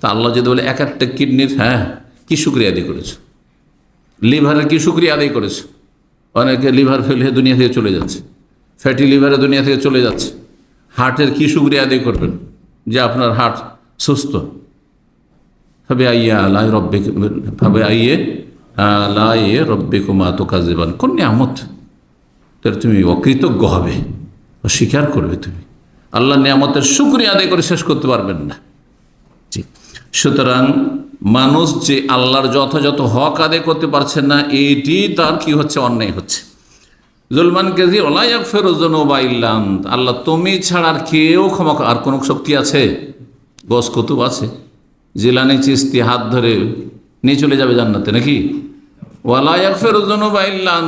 তা আল্লাহ যদি বলে একটা কিডনির, হ্যাঁ, কি শুকরিয়া আদায় করেছে, লিভারের কি শুকরিয়া আদায় করেছে? অনেকে লিভার ফেল হয়ে দুনিয়া থেকে চলে যাচ্ছে, ফ্যাটি লিভারে দুনিয়া থেকে চলে যাচ্ছে। হার্টের কি শুকরিয়া আদায় করবেন যে আপনার হার্ট সুস্থ? ভাবে আইয়ে আলাই রব্বে, ভাবে আইয়ে আলাইয়ে রব্বে কুমা তো কাজেবান, কোন নিয়ামত! তাহলে তুমি অকৃতজ্ঞ হবে, অস্বীকার করবে, তুমি আল্লাহ নিয়ামতের শুকরিয়া আদায় করে শেষ করতে পারবেন না। সুতরাং মানুষ যে আল্লাহর যথাযথ হক আদায় করতে পারছে না, এটি তার কি হচ্ছে? অন্যায় হচ্ছে। জুলমান কাজী ওলাইয়াক ফেরোজনবা ইল্লাম, আল্লাহ তুমি ছাড়া আর কেউ ক্ষমা, আর কোন শক্তি আছে? গস কুতুব আছে, জিলানি চিস্তি হাত ধরে নিয়ে চলে যাবে জান্নাতে নাকি? ওয়ালাইয়াক ফেরোজনবা ইল্লাম,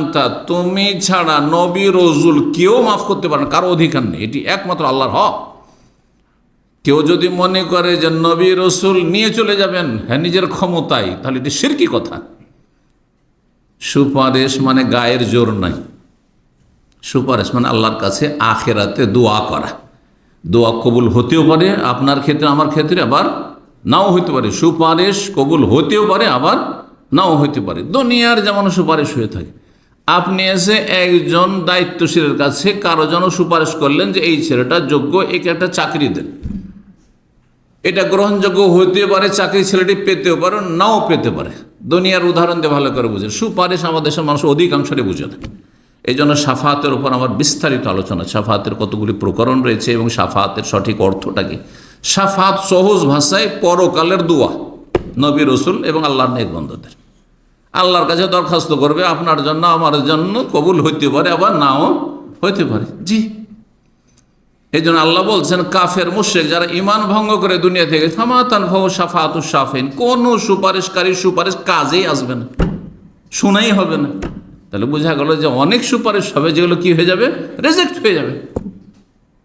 তুমি ছাড়া নবী রসুল কেউ মাফ করতে পারে না, কারো অধিকার নেই, এটি একমাত্র আল্লাহর হক। কেউ যদি মনে করে যে নবী রসুল নিয়ে চলে যাবেন, হ্যাঁ, নিজের ক্ষমতায়, তাহলে এটি শিরকি কথা। সুপারিশ মানে গায়ের জোর নাই, সুপারিশ মানে আল্লাহর কাছে আখেরাতে দোয়া করা। দোয়া কবুল হতেও পারে আপনার ক্ষেত্রে, আমার ক্ষেত্রে, আবার নাও হইতে পারে। সুপারিশ কবুল হতেও পারে, আবার নাও হইতে পারে। দুনিয়ার যেমন সুপারিশ হয়ে থাকে, আপনি এসে একজন দায়িত্বশীলের কাছে কারো জন্য সুপারিশ করলেন যে এই ছেলেটা যোগ্য, একে একটা চাকরি দেন, এটা গ্রহণযোগ্য হতে পারে, চাকরি ছেলেটি পেতেও পারে, নাও পেতে পারে। দুনিয়ার উদাহরণ দিয়ে ভালো করে বুঝে, সুপারিশ আমাদের দেশের মানুষ অধিকাংশই বুঝে না। এই জন্য সাফাতের উপর আমার বিস্তারিত আলোচনা, সাফাতের কতগুলি প্রকরণ রয়েছে এবং সাফাতের সঠিক অর্থটা কি। সাফাত সহজ ভাষায় পরকালের দোয়া, নবী রসুল এবং আল্লাহর নেক বান্দাদের আল্লাহর কাছে দরখাস্ত করবে, আপনার জন্য আমার জন্য কবুল হইতে পারে, আবার নাও হইতে পারে। জি, এই জন্য আল্লাহ বলছেন কাফের মুশরিক যারা ঈমান ভঙ্গ করে দুনিয়া থেকে, ফামাতান ফাহু শাফাআতুশ শাফিন, কোন সুপারিশকারী সুপারিশ কাজেই আসবে না, শোনাই হবে না। তাহলে বোঝা গেল যে অনেক সুপারিশ হবে যেগুলো কি হয়ে যাবে? রিজেক্ট হয়ে যাবে,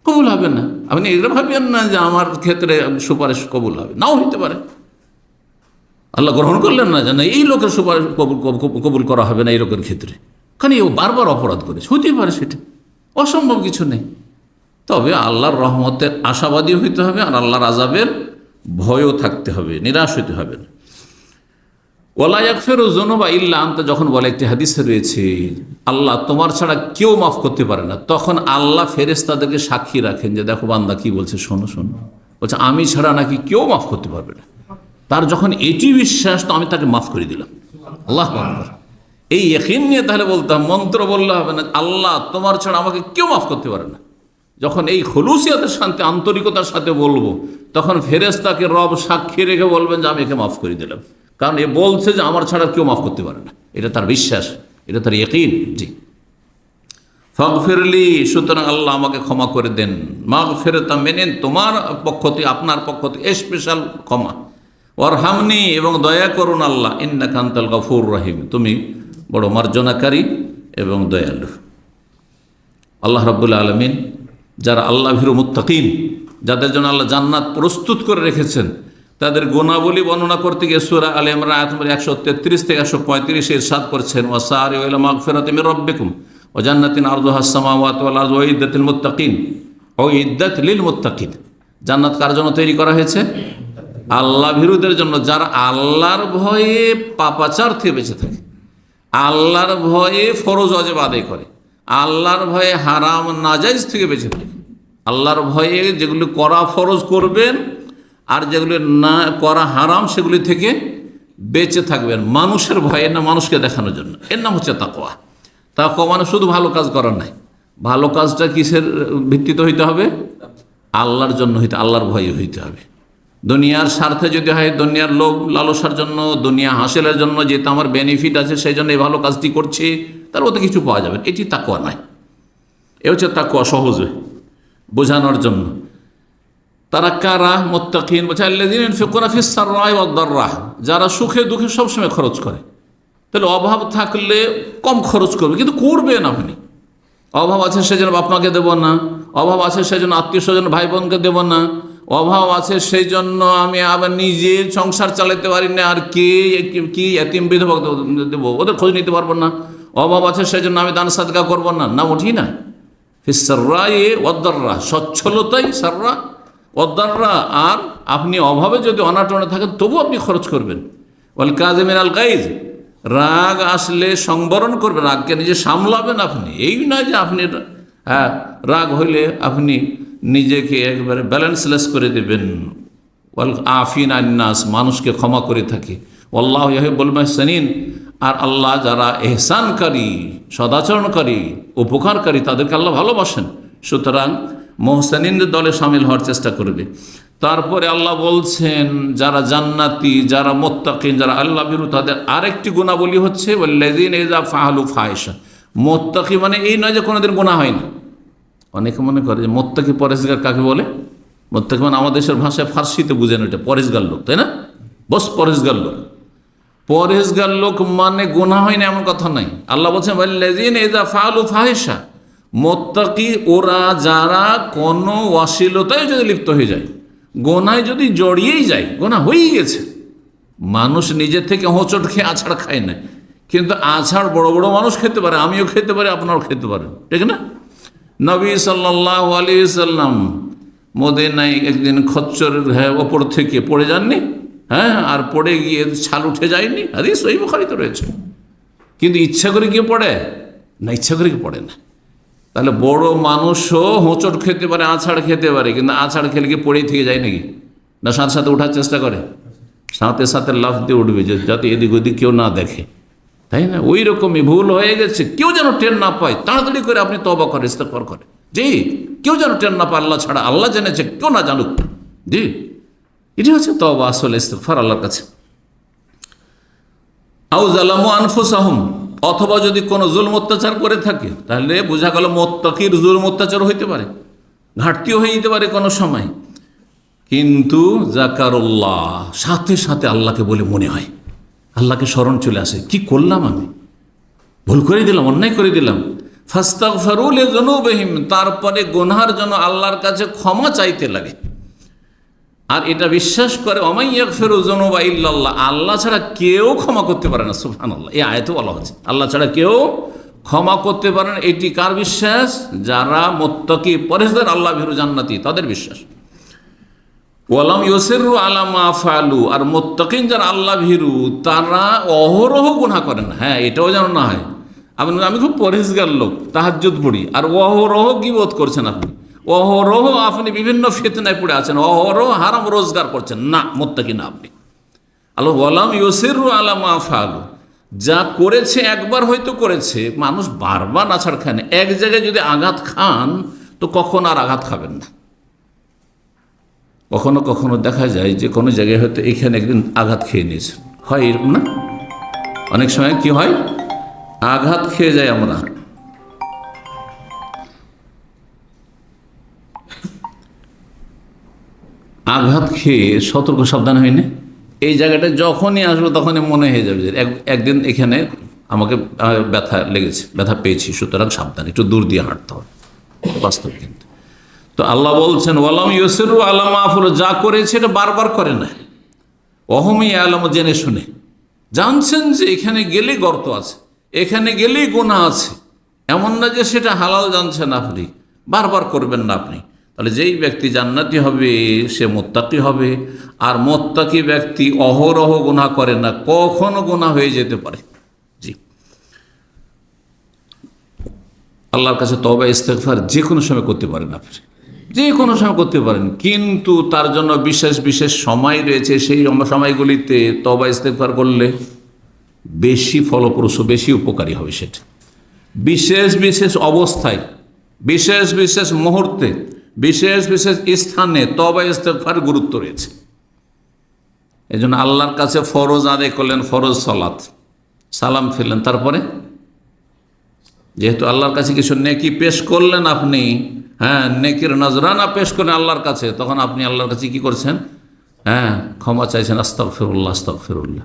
কবুল হবে না। আপনি এগুলো ভাবেন না যে আমার ক্ষেত্রে সুপারিশ কবুল হবে, নাও হইতে পারে। আল্লাহ গ্রহণ করলেন না, জানা এই লোকের সুপারিশ কবুল করা হবে না এই লোকের ক্ষেত্রে, কারণ ও বারবার অপরাধ করেছে, হতেই পারে, সেটা অসম্ভব কিছু নেই। তবে আল্লাহর রহমতের আশাবাদী হইতে হবে, আর আল্লাহর আযাবের ভয়ও থাকতে হবে, নিরাশ হইতে হবে না। ওয়ালা ইয়াগফিরু যুনুবা ইল্লা আনতা, যখন বলে একটি হাদিসে রয়েছে আল্লাহ তোমার ছাড়া কেউ মাফ করতে পারে না, তখন আল্লাহ ফেরেশতাদেরকে সাক্ষী রাখেন যে দেখো বান্দা কি বলছে, শোনো শোনো, বলছে আমি ছাড়া নাকি কেউ মাফ করতে পারবে না। তার যখন এটি বিশ্বাস, তো আমি তাকে মাফ করে দিলাম। আল্লাহু আকবার। এই ইয়াকিন নিয়ে তাহলে বলতাম, মন্ত্র বললে হবে না, আল্লাহ তোমার ছাড়া আমাকে কেউ মাফ করতে পারে না। যখন এই খুলুসিয়াতের শান্তি, আন্তরিকতার সাথে বলবো, তখন ফেরেশতাকে রব সাক্ষী রেখে বলবেন যে আমি একে মাফ করে দিলাম, কারণ এ বলছে যে আমার ছাড়া কেউ মাফ করতে পারে না। এটা তার বিশ্বাস, এটা তার ইয়াকিন। জি, ফাগফিরলি, সুতরাং আল্লাহ আমাকে ক্ষমা করে দেন। মাগফিরাতা মেনেন, তোমার পক্ষ থেকে, আপনার পক্ষ থেকে স্পেশাল ক্ষমা। ওয়ারহামনি, এবং দয়া করুন আল্লাহ, ইন্নাকা আনতাল গফুরুর রহিম, তুমি বড় মার্জনাকারী এবং দয়ালু। আল্লাহ রাব্বুল আলামিন যারা আল্লাহ ভীরু মুত্তাকিন, যাদের জন্য আল্লাহ জান্নাত প্রস্তুত করে রেখেছেন, তাদের গুণাবলী বর্ণনা করতে গিয়ে সূরা আলে ইমরান আয়াত নম্বর 133 থেকে 135 ইরশাদ করছেন, ওয়াসারিউ ইলা মাগফিরাতিন মির রাব্বিকুম ওয়া জান্নাতিন আরদুহাস সামাওয়াতু ওয়াল আরদু উইদ্দাতিল মুত্তাকিন, উইদ্দাত লিল মুত্তাকিন। জান্নাত কার জন্য তৈরি করা হয়েছে? আল্লাহ ভীরুদের জন্য, যারা আল্লাহর ভয়ে পাপাচার থেকে বেঁচে থাকে, আল্লাহর ভয়ে ফরজ ওয়াজিব আদায় করে, আল্লাহর ভয়ে হারাম নাজাইজ থেকে বেঁচে থাকে। আল্লাহর ভয়ে যেগুলো করা ফরজ করবেন, আর যেগুলো না করা হারাম সেগুলি থেকে বেঁচে থাকবেন, মানুষের ভয়ে না, মানুষকে দেখানোর জন্য। এর নাম হচ্ছে তাকওয়া। তাকওয়া মানে শুধু ভালো কাজ করার নাই, ভালো কাজটা কিসের ভিত্তিতে হইতে হবে? আল্লাহর জন্য হইতে, আল্লাহর ভয়ে হইতে হবে। দুনিয়ার স্বার্থে যদি হয়, দুনিয়ার লোভ লালসার জন্য, দুনিয়া হাসিলের জন্য, যেটা আমার বেনিফিট আছে সেই জন্য এই ভালো কাজটি করছে, তার মতো কিছু পাওয়া যাবে, এটি তাকওয়া নয়। এ হচ্ছে তাকওয়া, সহজে বোঝানোর জন্য। তারা কারা? মুত্তাকিন। বলছে আল্লাযীনা ইউনফিকুনা ফিস সাররাই ওয়াদ দাররা, যারা সুখে দুঃখে সবসময় খরচ করে। তাহলে অভাব থাকলে কম খরচ করবে, কিন্তু করবেন আপনি। অভাব আছে সেজন্য বাপ মাকে দেবো না, অভাব আছে সেজন্য আত্মীয় স্বজন ভাই বোনকে দেবো না, অভাব আছে সেই জন্য আমি আবার নিজে সংসার চালাতে পারি না, আর কি এতিম বিধবা দেবো, ওদের খোঁজ নিতে পারবো না। অভাব আছে সেই জন্য আমি দান সাদকা করবো না, না ওঠি না। ফিস সাররাই ওয়াদ দাররা, সচ্ছলতাই সাররা ওয়াদ দাররা। আর আপনি অভাবে যদি অনাটনে থাকেন তবু আপনি খরচ করবেন। ওয়াল কাযিমিনাল গায়জ, রাগ আসলে সংবরণ করবেন, রাগকে নিজে সামলাবেন আপনি। এই নয় যে আপনি রাগ হইলে আপনি নিজেকে একবারে ব্যালেন্সলেস করে দেবেন। ওয়াল আফিন আন্নাস, মানুষকে ক্ষমা করে থাকে। আল্লাহু ইউহিব্বুল মুহসিনিন, আর আল্লাহ যারা এহসানকারী, সদাচরণকারী, উপকারকারী, তাদেরকে আল্লাহ ভালোবাসেন। সুতরাং মুহসিনিনদের দলে শামিল হওয়ার চেষ্টা করবে। তারপরে আল্লাহ বলছেন যারা জান্নাতি, যারা মুত্তাকিন, যারা আল্লাহ ভীরু, তাদের আরেকটি গুণাবলী হচ্ছে ওয়াল্লাযীনা ইযা ফাআলু ফাহিশা। মুত্তাকি মানে এই নয় যে কোনোদিন গুনাহ হয় না। অনেকে মনে করে যে মুত্তাকি পরেজগার কাকে বলে? মুত্তাকি মানে আমাদের দেশের ভাষায় ফার্সিতে বুঝেন ওইটা পরেজগার লোক, তাই না? বস পরেজগার লোক। পরেজগার লোক মানে গুনাহ হয় না এমন কথা নাই। আল্লাহ বলছেন ওয়াল্লাযীনা ইযা ফাআলু ফাহিশা, মুত্তাকি ওরা যারা কোনো অশ্লীলতায় যদি লিপ্ত হয়ে যায়, গোনায় যদি জড়িয়েই যায়, গোনা হয়েই গেছে। মানুষ নিজের থেকে হোঁচট খেয়ে আছাড় খায় না, কিন্তু আছাড় বড় বড় মানুষ খেতে পারে, আমিও খেতে পারি, আপনারাও খেতে পারেন, ঠিক না? নবী সাল্লাল্লাহু আলাইহি সাল্লাম মদিনায় একদিন খচ্চরের ওপর থেকে পড়ে যাননি? আর পড়ে গিয়ে ছাল উঠে যায়নি? আরে সহিহ বুখারীতে রয়েছে। কিন্তু ইচ্ছা করে গিয়ে পড়ে না, ইচ্ছা করে কি পড়ে না। তাহলে বড় মানুষও হোঁচট খেতে পারে, আছাড় খেতে পারে, কিন্তু আছাড় খেলে গিয়ে পড়েই থেকে যায় নাকি? না সাথে সাথে ওঠার চেষ্টা করে, সাথে সাথে লাফ দিয়ে উঠবে, যাতে এদিক ওদিক কেউ না দেখে, তাই না? ওই রকমই ভুল হয়ে গেছে, কেউ যেন টের না পায়, তাড়াতাড়ি করে আপনি তওবা করে ইস্তেগফার করে, জি, কেউ যেন টের না পায়, আল্লাহ ছাড়া, আল্লাহ জেনেছে, কেউ না জানুক, জি। এটি হচ্ছে তওবা, আসলে ইস্তেগফার আল্লাহর কাছে। আও যালামু আনফুসাহুম, অথবা যদি কোনো জুলম অত্যাচার করে থাকে, তাহলে বোঝা গেল মুত্তাকির জুলম অত্যাচার হইতে পারে, ঘাটতিও হয়ে যেতে পারে কোনো সময়, কিন্তু যাকারুল্লাহ, সাথে সাথে আল্লাহকে বলে মনে হয়, আল্লাহকে স্মরণ চলে আসে, কি করলাম আমি, ভুল করে দিলাম, অন্যায় করে দিলাম। ফাস্তাগফিরু লিযুনুবিহিম, তারপরে গুনাহের জন্য আল্লাহর কাছে ক্ষমা চাইতে লাগে। আর এটা বিশ্বাস করে ওমাই ইয়াগফিরু যুনুবা ইল্লাল্লাহ, আল্লাহ ছাড়া কেউ ক্ষমা করতে পারে না। সুবহানাল্লাহ, এই আয়াতে বলা হচ্ছে আল্লাহ ছাড়া কেউ ক্ষমা করতে পারে না। এটি কার বিশ্বাস? যারা মুত্তাকি, পরেজগার, আল্লাহ ভীরু, জান্নাতি, তাদের বিশ্বাস। ওয়ালাম ইউসিরু আলা মা ফাআলু, আর মুত্তাকিন যারা আল্লাহ ভীরু, তারা অহরহ গুনাহ করেন না। এটাও যেন না হয় আমি খুব পরেজগার লোক, তাহাজ্জুদ পড়ি, আর অহরহ গীবত করছেন আপনি, অহরহ আপনি বিভিন্ন ফিতনায় পড়ে আছেন, অহরহ হারাম রোজগার করছেন, না, মুত্তাকি না আপনি। আল্লাহ ওয়ালাম ইউসিরু আলা মা ফাআলু, যা করেছে একবার হয়তো করেছে, মানুষ বারবার আছাড় খায় না। এক জায়গায় যদি আঘাত খান তো কখন আর আঘাত খাবেন না। কখনো কখনো দেখা যায় যে কোনো জায়গায় হয়তো এখানে একদিন আঘাত খেয়ে নিয়েছেন, হয় এরকম না? অনেক সময় কি হয়, আঘাত খেয়ে যায় আমরা, আঘাত খেয়ে সতর্ক সাবধান হয়নি। এই জায়গাটা যখনই আসবো তখনই মনে হয়ে যাবে যে একদিন এখানে আমাকে ব্যথা লেগেছে, ব্যথা পেয়েছি, সুতরাং সাবধান, একটু দূর দিয়ে হাঁটতে হবে, বাস্তব। কিন্তু তো আল্লাহ বলছেন ওয়ালাম ইউসিরু আলা মা ফাআলু, যা করেছে এটা বারবার করে না। ওয়াহুম ইয়ালামুন, জেনে শুনে জানছেন যে এখানে গেলেই গর্ত আছে, এখানে গেলেই গুনাহ আছে, এমন না যে সেটা হালাল জানছেন আপনি, বারবার করবেন না আপনি। তাহলে যেই ব্যক্তি জান্নাতি হবে সে মুত্তাকি হবে, আর মুত্তাকি ব্যক্তি অহরহ গুনাহ করে না, কখনো গুনাহ হয়ে যেতে পারে। জি, আল্লাহর কাছে তওবা ইস্তেগফার যে কোনো সময় করতে পারেন আপনি, যে কোনো সময় করতে পারেন, কিন্তু তার জন্য বিশেষ বিশেষ সময় রয়েছে। সেই সময়গুলিতে তওবা ইস্তেগফার করলে বেশি ফলপ্রসূ, বেশি উপকারী হবে সেটা। বিশেষ বিশেষ অবস্থায়, বিশেষ বিশেষ মুহূর্তে বিশেষ বিশেষ স্থানে তওবা ইস্তেগফার গুরুত্ব রয়েছে। এই জন্য আল্লাহর কাছে ফরজ আদায় করলেন, ফরজ সালাত, সালাম ফিরলেন, তারপরে যেহেতু আল্লাহর কাছে কিছু নেকি পেশ করলেন আপনি, হ্যাঁ, নেকির নজরানা পেশ করলেন আল্লাহর কাছে, তখন আপনি আল্লাহর কাছে কি করছেন? হ্যাঁ, ক্ষমা চাইছেন, আস্তাগফিরুল্লাহ আস্তাগফিরুল্লাহ।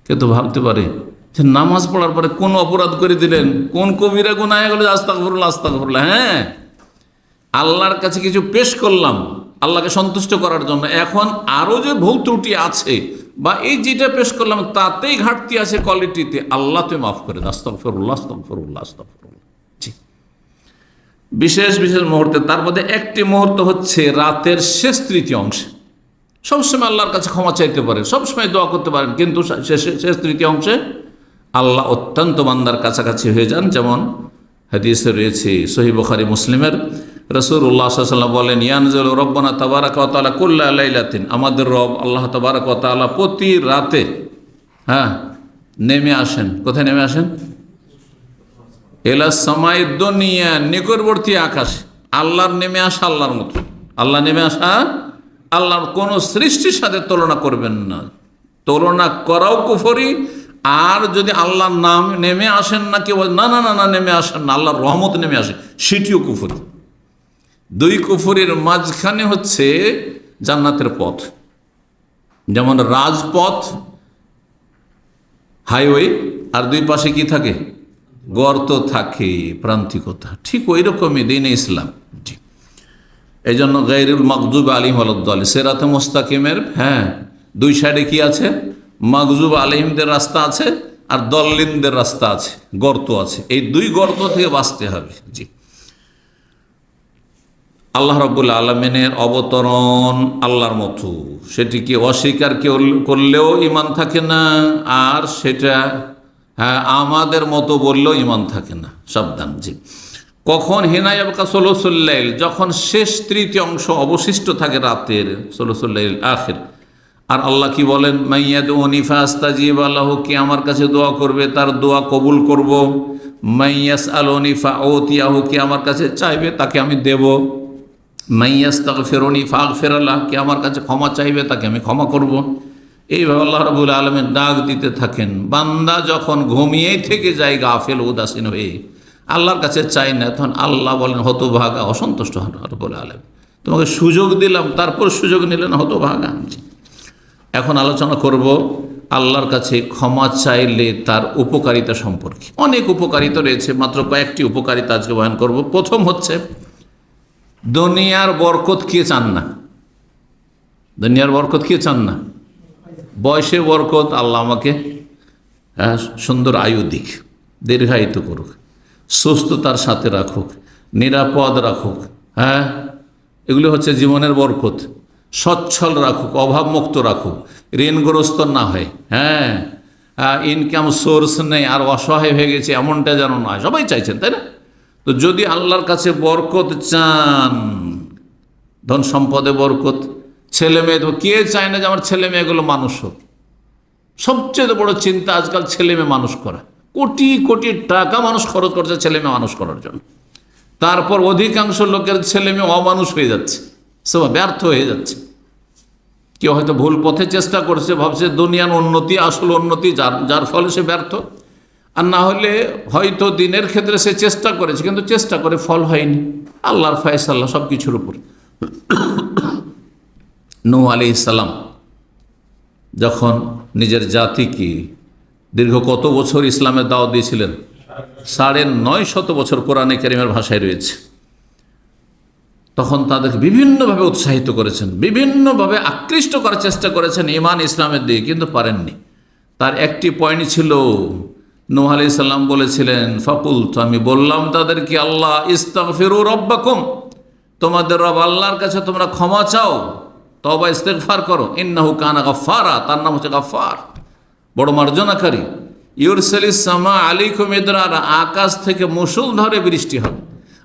কে তো ভাবতে পারে যে নামাজ পড়ার পরে কোন অপরাধ করে দিলেন, কোন কবিরা গুনাহ হয়ে গেল, আস্তাগফিরুল্লাহ আস্তাগফিরুল্লাহ। হ্যাঁ, আল্লাহর কাছে কিছু পেশ করলাম আল্লাহকে সন্তুষ্ট করার জন্য, এখন আরও যে ভুল ত্রুটি আছে বা এই যেটা পেশ করলাম তাতেই ঘাটতি আছে কোয়ালিটিতে, আল্লাহ তো মাফ করে দেন, আস্তাগফিরুল্লাহ আস্তাগফিরুল্লাহ আস্তাগফিরুল্লাহ। বিশেষ বিশেষ মুহূর্তে, তার মধ্যে একটি মুহূর্ত হচ্ছে রাতের শেষ তৃতীয় অংশে। সবসময় আল্লাহর কাছে ক্ষমা চাইতে পারেন, সবসময় দোয়া করতে পারেন, কিন্তু শেষ তৃতীয় অংশে আল্লাহ অত্যন্ত বান্দার কাছাকাছি হয়ে যান। যেমন হাদিসে রয়েছে সহিহ বুখারী মুসলিমের, রাসূলুল্লাহ সাল্লাল্লাহু আলাইহি ওয়াসাল্লাম বলেন, ইয়ানজিলু রাব্বুনা তাবারাকা ওয়া তাআলা কুল্লা লাইলাতিন, আমাদের রব আল্লাহ তাবারাকা ওয়া তাআলা প্রতি রাতে, হ্যাঁ, নেমে আসেন। কোথায় নেমে আসেন? এলা সামাই দুনিয়া, নিকটবর্তী আকাশ। আল্লাহর নেমে আসা আল্লাহর মতো, আল্লাহ নেমে আসা আল্লাহর কোনো সৃষ্টির সাথে তুলনা করবেন না, তুলনা করাও কুফরি। আর যদি আল্লাহর নাম নেমে আসেন না, কেউ না না না না নেমে আসেন না, আল্লাহর রহমত নেমে আসে, সেটিও কুফরি। দুই কুফরির মাঝখানে হচ্ছে জান্নাতের পথ, যেমন রাজপথ, হাইওয়ে, আর দুই পাশে কি থাকে? গর্ত থাকে, প্রান্তিকতা। ঠিক ওই রকমই দ্বীন ইসলাম। ঠিক এই জন্য গায়রুল মাগযুব আলাইহিম ওয়ালাদ-দাল্লিন, সিরাতে মুস্তাকিমের, হ্যাঁ, দুই সাইডে কি আছে? মাগযুব আলাইহিমদের রাস্তা আছে আর দল্লিনদের রাস্তা আছে, গর্ত আছে। এই দুই গর্ত থেকে বাঁচতে হবে। জি, আল্লাহ রাব্বুল আলামিনের অবতরণ আল্লাহর মতো, সেটিকে অস্বীকার করলেও ঈমান থাকে না, আর সেটা হ্যাঁ আমাদের মতো বললেও ঈমান থাকে না, সাবধান। জি, কখন? হিনা ইয়াবকা সুলুসুল লাইল, যখন শেষ তৃতীয় অংশ অবশিষ্ট থাকে রাতের, সুলুসুল লাইল আখির। আর আল্লাহ কি বলেন? মাইয়াদউনি ফাস্তাজিব লাহু, কি আমার কাছে দোয়া করবে তার দোয়া কবুল করব। মাইয়াসআলুনি ফাউতিয়াহু, কি আমার কাছে চাইবে তাকে আমি দেব। মাইয়াস্তাগফিরুনি ফাগফির লাহু, কি আমার কাছে ক্ষমা চাইবে তাকে আমি ক্ষমা করব। এইভাবে আল্লাহ রাব্বুল আলামিন ডাক দিতে থাকেন। বান্দা যখন ঘুমিয়েই থেকে যায় গাফেল উদাসীন হয়ে, আল্লাহর কাছে চাই না, তখন আল্লাহ বলেন হতভাগা, অসন্তুষ্ট হন রাব্বুল আলামিন। তোমাকে সুযোগ দিলাম, তারপর সুযোগ নিলেন, হতভাগা। এখন আলোচনা করব আল্লাহর কাছে ক্ষমা চাইলে তার উপকারিতা সম্পর্কে। অনেক উপকারিতা রয়েছে, মাত্র কয়েকটি উপকারিতা আজকে বয়ান করব। প্রথম হচ্ছে, দুনিয়ার বরকত কে চান না? দুনিয়ার বরকত কে চান না? বয়সে বরকত, আল্লাহ আমাকে সুন্দর আয়ু দিক, দীর্ঘায়িত করুক, সুস্থতার সাথে রাখুক, নিরাপদ রাখুক, হ্যাঁ, এগুলি হচ্ছে জীবনের বরকত। সচ্ছল রাখুক, অভাবমুক্ত রাখুক, ঋণগ্রস্ত না হয়, হ্যাঁ, ইনকাম সোর্স নেই আর অসহায় হয়ে গেছে এমনটা যেন নয়। সবাই চাইছেন, তাই না? তো যদি আল্লাহর কাছে বরকত চান, ধন সম্পদে বরকত, ছেলে মেয়ে, তো কে চায় না যে আমার ছেলে মেয়েগুলো মানুষ হোক? সবচেয়ে বড় চিন্তা আজকাল ছেলে মেয়ে মানুষ করা। কোটি কোটি টাকা মানুষ খরচ করছে ছেলে মেয়ে মানুষ করার জন্য। তারপর অধিকাংশ লোকের ছেলে মেয়ে অমানুষ হয়ে যাচ্ছে, সব ব্যর্থ হয়ে যাচ্ছে। কেউ হয়তো ভুল পথে চেষ্টা করছে, ভাবছে দুনিয়ার উন্নতি আসল উন্নতি, যার ফলে সে ব্যর্থ। আর না হলে হয়তো দিনের ক্ষেত্রে সে চেষ্টা করেছে, কিন্তু চেষ্টা করে ফল হয়নি। আল্লাহর ফয়সালা সব কিছুর উপর। নূহ আলাইহিস সালাম যখন নিজের জাতিকে দীর্ঘ কত বছর ইসলামের দাওয়াত দিয়েছিলেন? 950 বছর, কোরআনে কারীমের ভাষায় রয়েছে। তখন তাদেরকে বিভিন্নভাবে উৎসাহিত করেছেন, বিভিন্নভাবে আকৃষ্ট করার চেষ্টা করেছেন ঈমান ইসলামের দিকে, কিন্তু পারেননি। তার একটি পয়েন্ট ছিল, নূহ আলাইহিস সালাম বলেছিলেন, ফাকুলতু, আমি বললাম তাদেরকে, আল্লাহ ইস্তাগফিরু রাব্বাকুম, তোমাদের রব আল্লাহর কাছে তোমরা ক্ষমা চাও, তওবা ইস্তেগফার করো। ইন্নাহু কানা গাফফারা, তার নাম হচ্ছে গাফফার, বড় মার্জনাকারী। ইউরসিলিস সামা আলাইকুম মিদরারা, আকাশ থেকে মুষলধারে বৃষ্টি হবে।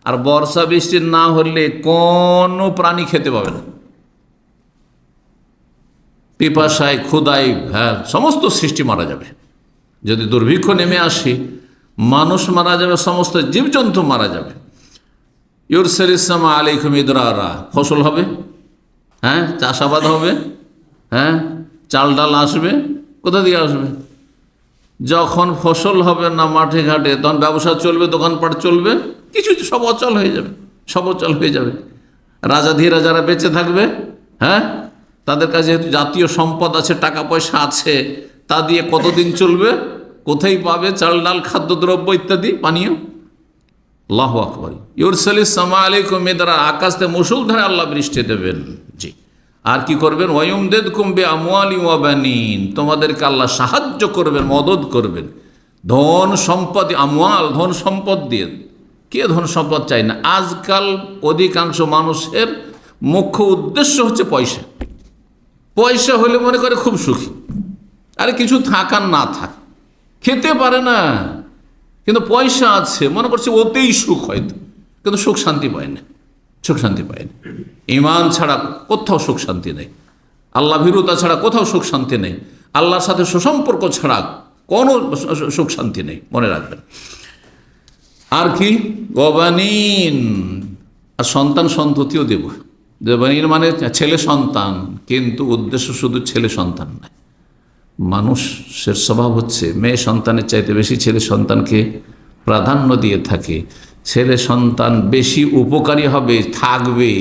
আর বর্ষা বৃষ্টি না হলে কোনো প্রাণী খেতে পাবে না, পিপাসায়, ক্ষুধায়, হ্যাঁ, সমস্ত সৃষ্টি মারা যাবে। যদি দুর্ভিক্ষ নেমে আসে, মানুষ মারা যাবে, সমস্ত জীবজন্তু মারা যাবে। ইউরসালিস সামা আলাইকুম ইদরারা, ফসল হবে, হ্যাঁ, চাষাবাদ হবে, হ্যাঁ, চাল ডাল আসবে, কোথা দিয়ে আসবে? যখন ফসল হবে না মাঠে ঘাটে, তখন ব্যবসা চলবে, দোকানপাট চলবে, কিছু সব অচল হয়ে যাবে, সব অচল হয়ে যাবে। রাজাধীরা যারা বেঁচে থাকবে, হ্যাঁ, তাদের কাছে যেহেতু জাতীয় সম্পদ আছে, টাকা পয়সা আছে, তা দিয়ে কতদিন চলবে? কোথায় পাবে চাল ডাল, খাদ্যদ্রব্য ইত্যাদি, পানীয়? আল্লাহু আকবার। ইউরসালিস সামা আলাইকুম মিদরা, আকাশ থেকে মুষলধারে আল্লাহ বৃষ্টি দেবেন। জি, আর কি করবেন? ওয়ায়ুমদিদকুম বিআমওয়ালি ওয়া বানিন, তোমাদেরকে আল্লাহ সাহায্য করবেন, মদদ করবেন ধন সম্পদ, আমওয়াল, ধন সম্পদ দিয়ে। কে ধন সম্পদ চাই না? আজকাল অধিকাংশ মানুষের মুখ্য উদ্দেশ্য হচ্ছে পয়সা। পয়সা হলে মনে করে খুব সুখী, আরে কিছু থাক আর না থাক, খেতে পারে না, কিন্তু পয়সা আছে, মনে করছে ওতেই সুখ, হয়তো, কিন্তু সুখ শান্তি পায় না, সুখ শান্তি পায় না। ঈমান ছাড়া কোথাও সুখ শান্তি নেই, আল্লাহ ভীরুতা ছাড়া কোথাও সুখ শান্তি নেই, আল্লাহর সাথে সুসম্পর্ক ছাড়া কোনো সুখ শান্তি নেই, মনে রাখবেন। আর কি? ওয়াবানিন, আর সন্তান সন্ততিও দেব। বানিন মানে ছেলে সন্তান, কিন্তু উদ্দেশ্য শুধু ছেলে সন্তান নয়। মানুষের স্বভাব হচ্ছে মেয়ে সন্তানের চাইতে বেশি ছেলে সন্তানকে প্রাধান্য দিয়ে থাকে। ছেলে সন্তান বেশি উপকারী হবে, থাকবে,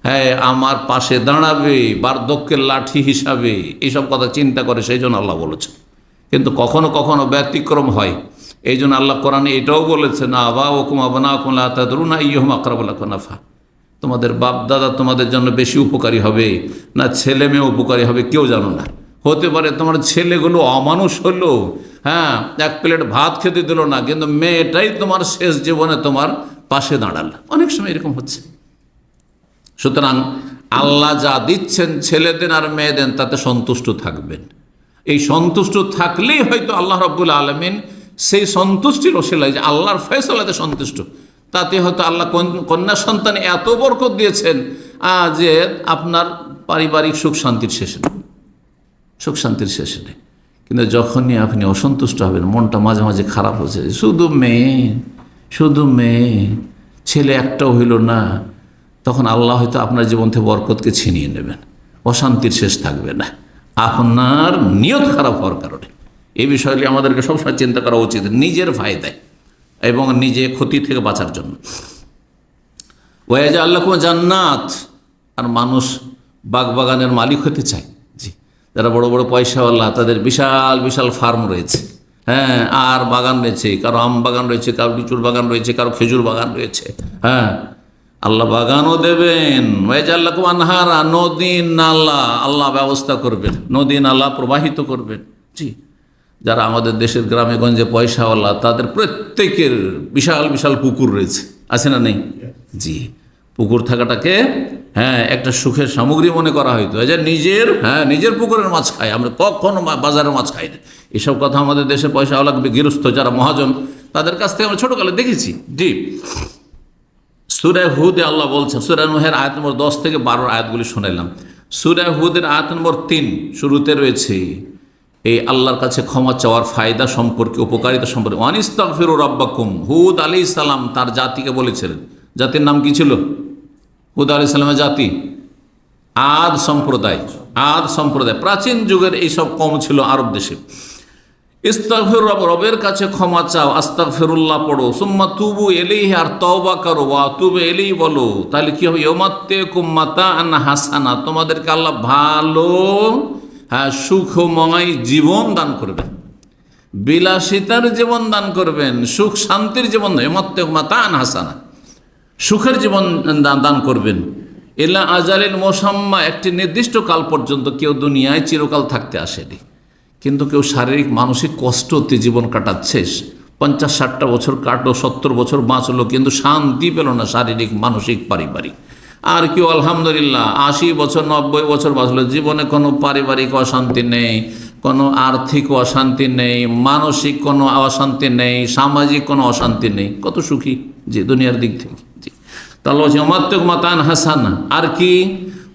হ্যাঁ, আমার পাশে দাঁড়াবে, বার্ধক্যের লাঠি হিসাবে, এইসব কথা চিন্তা করে, সেই জন্য আল্লাহ বলেছেন। কিন্তু কখনো কখনো ব্যতিক্রম হয়, এই জন্য আল্লাহ কোরআনে এটাও বলেছে, না আবা ওকুম আবনা ওকুম লা তাদরুনা আইয়ুহুম আকরাবু লাকুম নাফা, তোমাদের বাপ দাদা তোমাদের জন্য বেশি উপকারী হবে না ছেলে মেয়ে উপকারী হবে, কেউ জানো না। হতে পারে তোমার ছেলেগুলো অমানুষ হলো, হ্যাঁ, এক প্লেট ভাত খেতে দিল না, কিন্তু মেয়েটাই তোমার শেষ জীবনে তোমার পাশে দাঁড়ালো। অনেক সময় এরকম হচ্ছে। সুতরাং আল্লাহ যা দিচ্ছেন ছেলেদের আর মেয়েদের, তাতে সন্তুষ্ট থাকবেন। এই সন্তুষ্ট থাকলেই হয়তো আল্লাহ রাব্বুল আলামিন সেই সন্তুষ্টির ওসিলায়, যে আল্লাহর ফয়সালাতে সন্তুষ্ট, তাতে হয়তো আল্লাহ কন্যা সন্তান এত বরকত দিয়েছেন যে আপনার পারিবারিক সুখ শান্তির শেষে নেই, সুখ শান্তির শেষে নেই। কিন্তু যখনই আপনি অসন্তুষ্ট হবেন, মনটা মাঝে মাঝে খারাপ হচ্ছে, শুধু মেয়ে, শুধু মেয়ে, ছেলে একটাও হইল না, তখন আল্লাহ হয়তো আপনার জীবন থেকে বরকতকে ছিনিয়ে নেবেন, অশান্তির শেষ থাকবে না, আপনার নিয়ত খারাপ হওয়ার কারণে। এই বিষয়টি আমাদেরকে সবসময় চিন্তা করা উচিত, নিজের ফায়দায় এবং নিজে ক্ষতি থেকে বাঁচার জন্য। ওয়াজআলাকুম জান্নাত, আর মানুষ বাগবাগানের মালিক হতে চায়। জি, যারা বড় বড় পয়সাওয়ালা, তাদের বিশাল বিশাল ফার্ম রয়েছে, হ্যাঁ, আর বাগান রয়েছে, কারো আম বাগান রয়েছে, কারো লিচুর বাগান রয়েছে, কারো খেজুর বাগান রয়েছে, হ্যাঁ, আল্লাহ বাগানও দেবেন। ওয়াজআলাকুম আনহারা, নদী নালা আল্লাহ ব্যবস্থা করবেন, নদী নালা প্রবাহিত করবেন। জি, যারা আমাদের দেশের গ্রামে গঞ্জে পয়সাওয়ালা, তাদের প্রত্যেকের বিশাল বিশাল পুকুর রয়েছে, আছে না নেই? জি, পুকুর থাকাটাকে, হ্যাঁ, একটা সুখের সামগ্রী মনে করা হয়তো, যে নিজের, হ্যাঁ, নিজের পুকুরের মাছ খাই আমরা, কখনো বাজারের মাছ খাই না। এসব কথা আমাদের দেশের পয়সাওয়ালা গৃহস্থ যারা মহাজন, তাদের কাছ থেকে আমরা ছোটোকালে দেখেছি। জি, সূরা হুদে আল্লাহ বলছেন, সূরা নূহের আয়াত নম্বর 10 থেকে 12 আয়াতগুলি শোনাইলাম। সূরা হুদের আয়াত নম্বর 3 শুরুতে রয়েছে এই আল্লাহর কাছে ক্ষমা চাওয়ার ফায়দা সম্পর্কে, উপকারিতা সম্পর্কে। ওয়ানিস্তাগফিরু রাব্বাকুম, হুদ আলাইহিস সালাম তার জাতিকে বলেছিলেন। জাতির নাম কি ছিল? হুদ আলাইহিস সালামের জাতি আদ সম্প্রদায়। আদ সম্প্রদায় প্রাচীন যুগের এইসব কম ছিল আরব দেশে। ইস্তাগফিরু, রবের কাছে ক্ষমা চাও, আস্তাগফিরুল্লাহ পড়ো, সুম্মা তুবু ইলাইহি, আর তওবা করো, ওয়া তুবু ইলাইহি বলো, তাহলে কি হবে? ইউমাত্তিকুম মাতাআন হাসানা, তোমাদেরকে আল্লাহ ভালো, হ্যাঁ, সুখময় জীবন দান করবেন, বিলাসিতার জীবন দান করবেন, সুখ শান্তির জীবন, ইউমাত্তিকুম মাতাআন হাসানা, সুখের জীবন দান করবেন। ইলা আজালিন মুসাম্মা, একটি নির্দিষ্ট কাল পর্যন্ত। কেউ দুনিয়ায় চিরকাল থাকতে আসেনি, কিন্তু কেউ শারীরিক মানসিক কষ্টতে জীবন কাটাচ্ছে। 50-60টা বছর কাটলো, 70 বছর বাঁচলো, কিন্তু শান্তি পেল না শারীরিক, মানসিক, পারিবারিক। আর কেউ আলহামদুলিল্লাহ 80 বছর 90 বছর বাঁচলো, জীবনে কোনো পারিবারিক অশান্তি নেই, কোনো আর্থিক অশান্তি নেই, মানসিক কোনো অশান্তি নেই, সামাজিক কোনো অশান্তি নেই, কত সুখী যে দুনিয়ার দিক থেকে। জি, তাহলে মাতান হাসানা। আর কি?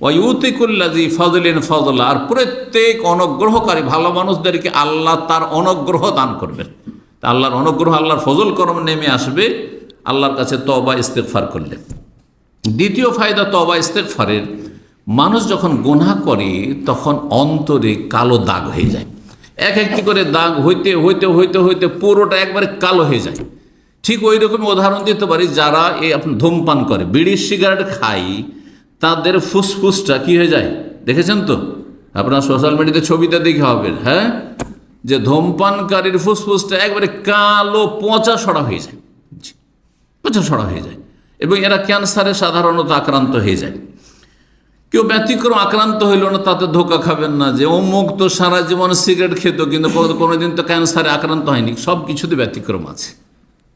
ওয়ায়ুতিকুল্লাযী ফাযলিন ফাযলা, আর প্রত্যেক অনুগ্রহকারী ভালো মানুষদেরকে আল্লাহ তার অনুগ্রহ দান করবেন। তা আল্লাহর অনুগ্রহ, আল্লাহর ফজল করম নেমে আসবে আল্লাহর কাছে তওবা ইস্তিগফার করলে। দ্বিতীয় ফায়দা তওবা ইস্তেগফারের, মানুষ যখন গুনাহ করে তখন অন্তরে কালো দাগ হয়ে যায়। একটি করে দাগ হইতে হইতে হইতে হইতে পুরোটা একবারে কালো হয়ে যায়। ঠিক ওই রকম উদাহরণ দিতে পারি, যারা এই ধূমপান করে, বিড়ি সিগারেট খায়, তাদের ফুসফুসটা কি হয়ে যায় দেখেছেন তো আপনার সোশ্যাল মিডিয়াতে ছবিটা দেখে হবে, হ্যাঁ, যে ধূমপানকারীর ফুসফুসটা একবারে কালো পচা সরা হয়ে যায়, পচা সরা হয়ে যায়, এবং এরা ক্যান্সারে সাধারণত আক্রান্ত হয়ে যায়। কেউ ব্যতিক্রম আক্রান্ত হইল না, তাতে ধোকা খাবেন না যে অমুক তো সারা জীবন সিগারেট খেত কিন্তু কোনোদিন তো ক্যান্সারে আক্রান্ত হয়নি। সব কিছুতে ব্যতিক্রম আছে।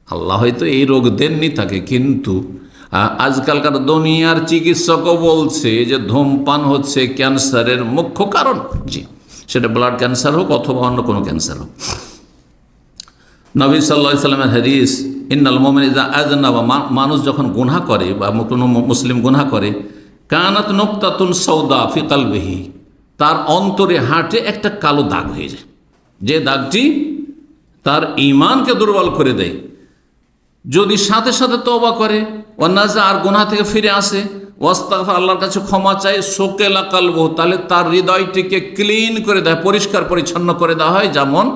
আল্লাহ হয়তো এই রোগ দেননি তাকে, কিন্তু আজকালকার দুনিয়ার চিকিৎসকও বলছে যে ধূমপান হচ্ছে ক্যান্সারের মুখ্য কারণ। জি, সেটা ব্লাড ক্যান্সার হোক অথবা অন্য কোনো ক্যান্সার হোক। নবী সাল্লাল্লাহু আলাইহি সাল্লামের হাদিস, ইন্নাল মুমিনা ইযা আযনাবা, মানুষ যখন গুনাহ করে বা কোনো মুসলিম গুনাহ করে, কানাত নুকতাতুন সাউদা ফি কলবিহি, তার অন্তরে হার্টে একটা কালো দাগ হয়ে যায়, যে দাগটি তার ঈমানকে দুর্বল করে দেয়। যদি সাথে সাথে তওবা করে, ওয়ানাজা, আর গুনাহ থেকে ফিরে আসে, ওয়াস্তাগফার, আল্লাহর কাছে ক্ষমা চায়, সুকিলা কলবুহু, তাহলে তার হৃদয়টিকে ক্লিন করে দেয়, পরিষ্কার পরিচ্ছন্ন করে দেওয়া হয়। যেমন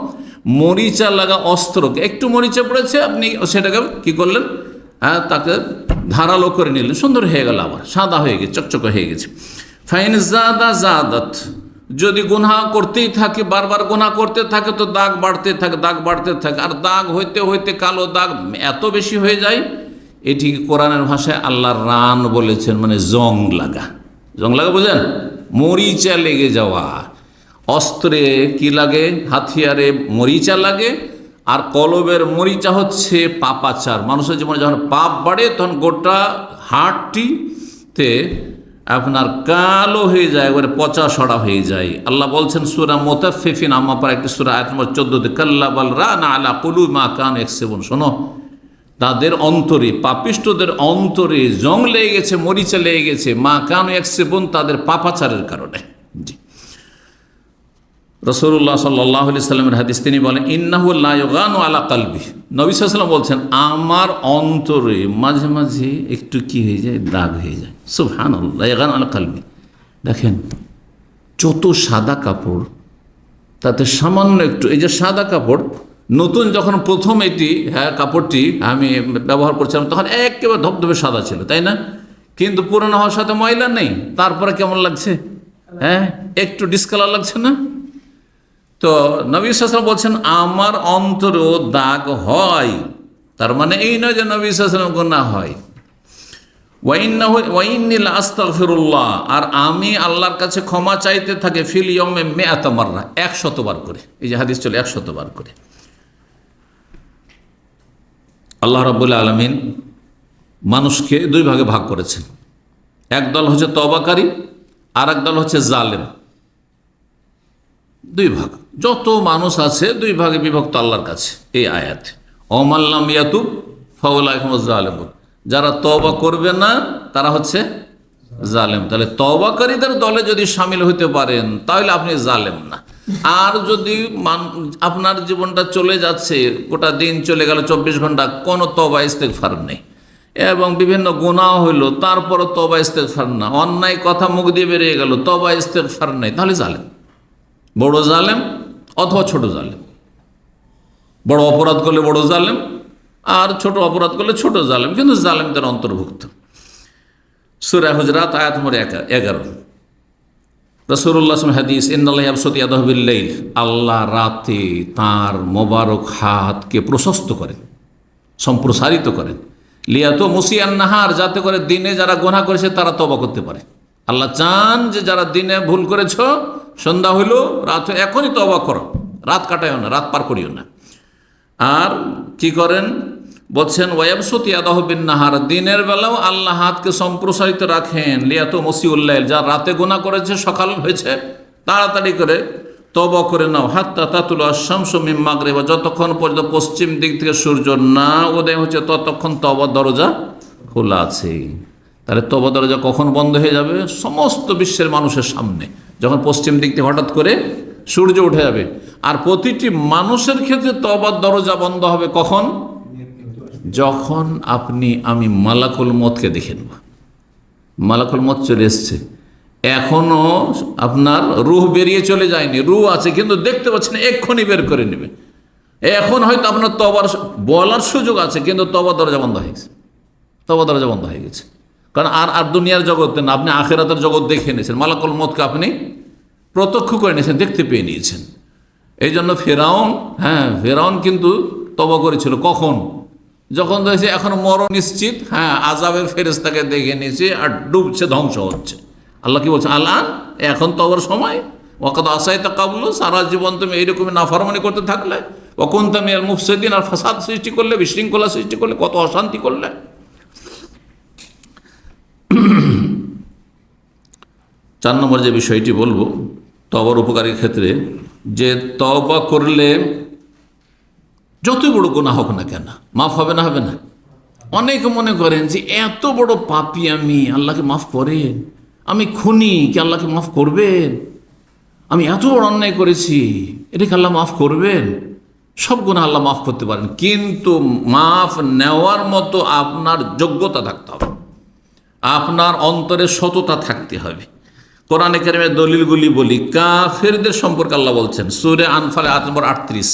মরিচা লাগা অস্ত্রকে, একটু মরিচা পড়েছে, আপনি সেটাকে কি করলেন, হ্যাঁ, তাকে ধারালো করে নিলেন, সুন্দর হয়ে গেল, আবার সাদা হয়ে গেছে, চকচকে হয়ে গেছে। ফাইন জাদা জাদাত, যদি গুনাহ করতেই থাকে, বারবার গুনাহ করতে থাকে, তো দাগ বাড়তে থাকে, দাগ বাড়তে থাকে, আর দাগ হইতে হইতে কালো দাগ এত বেশি হয়ে যায়, এটি কোরআনের ভাষায় আল্লাহর রান বলেছেন, মানে জং লাগা। জং লাগা বোঝেন, মরিচা লেগে যাওয়া। অস্ত্রে কি লাগে, হাতিয়ারে মরিচা লাগে, আর কলবের মরিচা হচ্ছে পাপাচার। মানুষের জীবনে যখন পাপ বাড়ে তখন গোটা হাড়টিতে আপনার কালো হয়ে যায়, একবারে পচা সড়া হয়ে যায়। আল্লাহ বলছেন সূরা মুতাফফিফিন, আমাপার একটি সূরা, আয়াত নম্বর 14, কাল্লা বাল রানা আলা কুলুবি মা কানু ইয়াকসিবুন। শোনো, তাদের অন্তরে, পাপিষ্ঠদের অন্তরে জং লেগে গেছে, মরিচা লেগে গেছে, মা কানু ইয়াকসিবুন, তাদের পাপাচারের কারণে। জি, রাসূলুল্লাহ সাল্লাল্লাহু আলাইহি সাল্লামের হাদিস, তিনি বলেন, ইন্নাহু লা ইউগানু আলা কলবি, নবী সাল্লাল্লাহু আলাইহি সাল্লাম বলছেন, আমার অন্তরে মাঝে মাঝে একটু কি হয়ে যায়, দাগ হয়ে যায়। সুবহানাল্লাহ, ইউগানু আলা কলবি। দেখেন, যত সাদা কাপড়, তাতে সামান্য একটু, এই যে সাদা কাপড়, নতুন যখন প্রথম এটি, হ্যাঁ, কাপড়টি আমি ব্যবহার করছিলাম, তখন একেবারে ধবধবে সাদা ছিল, তাই না? কিন্তু পুরনো হওয়ার সাথে ময়লা নেই, তারপরে কেমন লাগছে, হ্যাঁ, একটু ডিসকালার লাগছে না? তো নবী সাল্লাল্লাহু আলাইহি ওয়াসাল্লাম বলছেন, আমার অন্তরেও দাগ হয়। তার মানে এই নয় যে নবী সাল্লাল্লাহু আলাইহি ওয়াসাল্লাম গুনাহ হয়। ওয়া ইন্নী লা আস্তাগফিরুল্লাহ, আর আমি আল্লাহর কাছে ক্ষমা চাইতে থাকি, ফিল ইয়াউমি মিআতা মাররা, 100 বার করে। এই যে হাদিস চলে 100 বার করে। আল্লাহ রাব্বুল আলামিন মানুষকে দুই ভাগে ভাগ করেছেন। এক দল হচ্ছে তওবাকারী, আর এক দল হচ্ছে জালেম। দুই ভাগ, যত মানুষ আছে দুই ভাগে বিভক্ত আল্লাহর কাছে এই আয়াত। ওমাল্লাম ইয়াতুব ফাউলাইকা হুমুজ জালিমুন, যারা তওবা করবে না তারা হচ্ছে জালেম। তাহলে তওবাকারীদের দলে যদি শামিল হইতে পারেন তাহলে আপনি জালেম না। আর যদি আপনার জীবনটা চলে যাচ্ছে, গোটা দিন চলে গেল, 24 ঘন্টা কোনো তওবা ইস্তেগফার নেই, এবং বিভিন্ন গুনাহ হইলো, তারপরও তওবা ইস্তেগফার না, অন্যায় কথা মুখ দিয়ে বেরিয়ে গেল, তওবা ইস্তেগফার নেই, তাহলে জালেম, বড় জালেম অথবা ছোট জালেম। বড় অপরাধ করলে বড় জালেম, আর ছোট অপরাধ করলে ছোট জালেম, কিন্তু জালেমদের অন্তর্ভুক্ত। সূরা হুজরাত আয়াত নম্বর 11। রাসূলুল্লাহ সাল্লাল্লাহু আলাইহি হাদিস, ইন্নাল্লাহা ইয়াবসুতু ইয়াদাহু বিল-লাইল, আল্লাহ রাতে তার মোবারক হাতকে প্রশস্ত করেন, সম্প্রসারিত করেন, লিয়াতু মুসিয়ান নাহার, যাতে করে দিনে যারা গুনাহ করেছে তারা তওবা করতে পারে। আল্লাহ চান যে যারা দিনে ভুল করেছ, সন্ধ্যা হইল, রাত এখনই তওবা করো, রাত কাটাইও না, রাত পার করিও না। আর কি করেন বলছেন, ওয়ায়াবসুতু ইয়াদাহু বিন-নাহার, দিনের বেলাও আল্লাহ হাতকে সম্প্রসারিত রাখেন, লিয়াতু মুসিউল-লাইল, যারা রাতে গুনাহ করেছে, সকাল হয়েছে, তাড়াতাড়ি করে তওবা করে নাও, হাত্তা তাতুলু আশ-শামসু মিন মাগরিবা, যতক্ষণ পর্যন্ত পশ্চিম দিক থেকে সূর্য না উদয় হচ্ছে ততক্ষণ তওবার দরজা খোলা আছে। তাহলে তওবা দরজা কখন বন্ধ হয়ে যাবে? সমস্ত বিশ্বের মানুষের সামনে, যখন পশ্চিম দিক থেকে হঠাৎ করে সূর্য উঠে যাবে। আর প্রতিটি মানুষের ক্ষেত্রে তওবার দরজা বন্ধ হবে কখন? যখন আমি মালাকুল মউতকে দেখে নেব। মালাকুল মউত চলে এসছে, এখনো আপনার রূহ বেরিয়ে চলে যায়নি, রূহ আছে কিন্তু দেখতে পাচ্ছেন, এক্ষুনি বের করে নেবে। এখন হয়তো আপনার তবার বলার সুযোগ আছে, কিন্তু তবার দরজা বন্ধ হয়ে গেছে, তবার দরজা বন্ধ হয়ে গেছে। কারণ আর দুনিয়ার জগতে না, আপনি আখিরাতের জগৎ দেখে নিয়েছেন, মালাকুল মউতকে আপনি প্রত্যক্ষ করে নিয়েছেন, দেখতে পেয়ে নিয়েছেন। এই জন্য ফেরাউন কিন্তু তওবা করেছিল কখন? যখন দেখছে এখন মরণ নিশ্চিত, আযাবের ফেরেশতাকে দেখে নিয়েছে আর ডুবছে, ধ্বংস হচ্ছে। আল্লাহ কি বলছেন? আল্লাহ এখন তওবার সময়, ওয়াকাদ আসাইতা কাবলু, সারা জীবন তুমি এইরকমই নাফরমানি করতে থাকলে, ওয়াকুনতা মিনাল মুফসিদিন, আর ফাসাদ সৃষ্টি করলে, বিশৃঙ্খলা সৃষ্টি করলে, কত অশান্তি করলে। 4 নম্বর যে বিষয়টি বলবো তওবার উপকারীর ক্ষেত্রে, যে তওবা করলে যতই বড় গুনাহ হোক না কেন মাফ হবে না? হবে না? অনেকে মনে করেন যে এত বড় পাপী আমি, আল্লাহকে মাফ করেন, আমি খুনি, কি আল্লাহকে মাফ করবেন? আমি এত বড় অন্যায় করেছি, এটা কি আল্লাহ মাফ করবেন? সব গুনাহ আল্লাহ মাফ করতে পারেন, কিন্তু মাফ নেওয়ার মতো আপনার যোগ্যতা থাকতে হবে, আপনার অন্তরে সততা থাকতে হবে। কোরআনে কারিমের দলিলগুলি বলি, কাফেরদের সম্পর্কে আল্লাহ বলছেন সূরা আনফাল আয়াত নম্বর 38,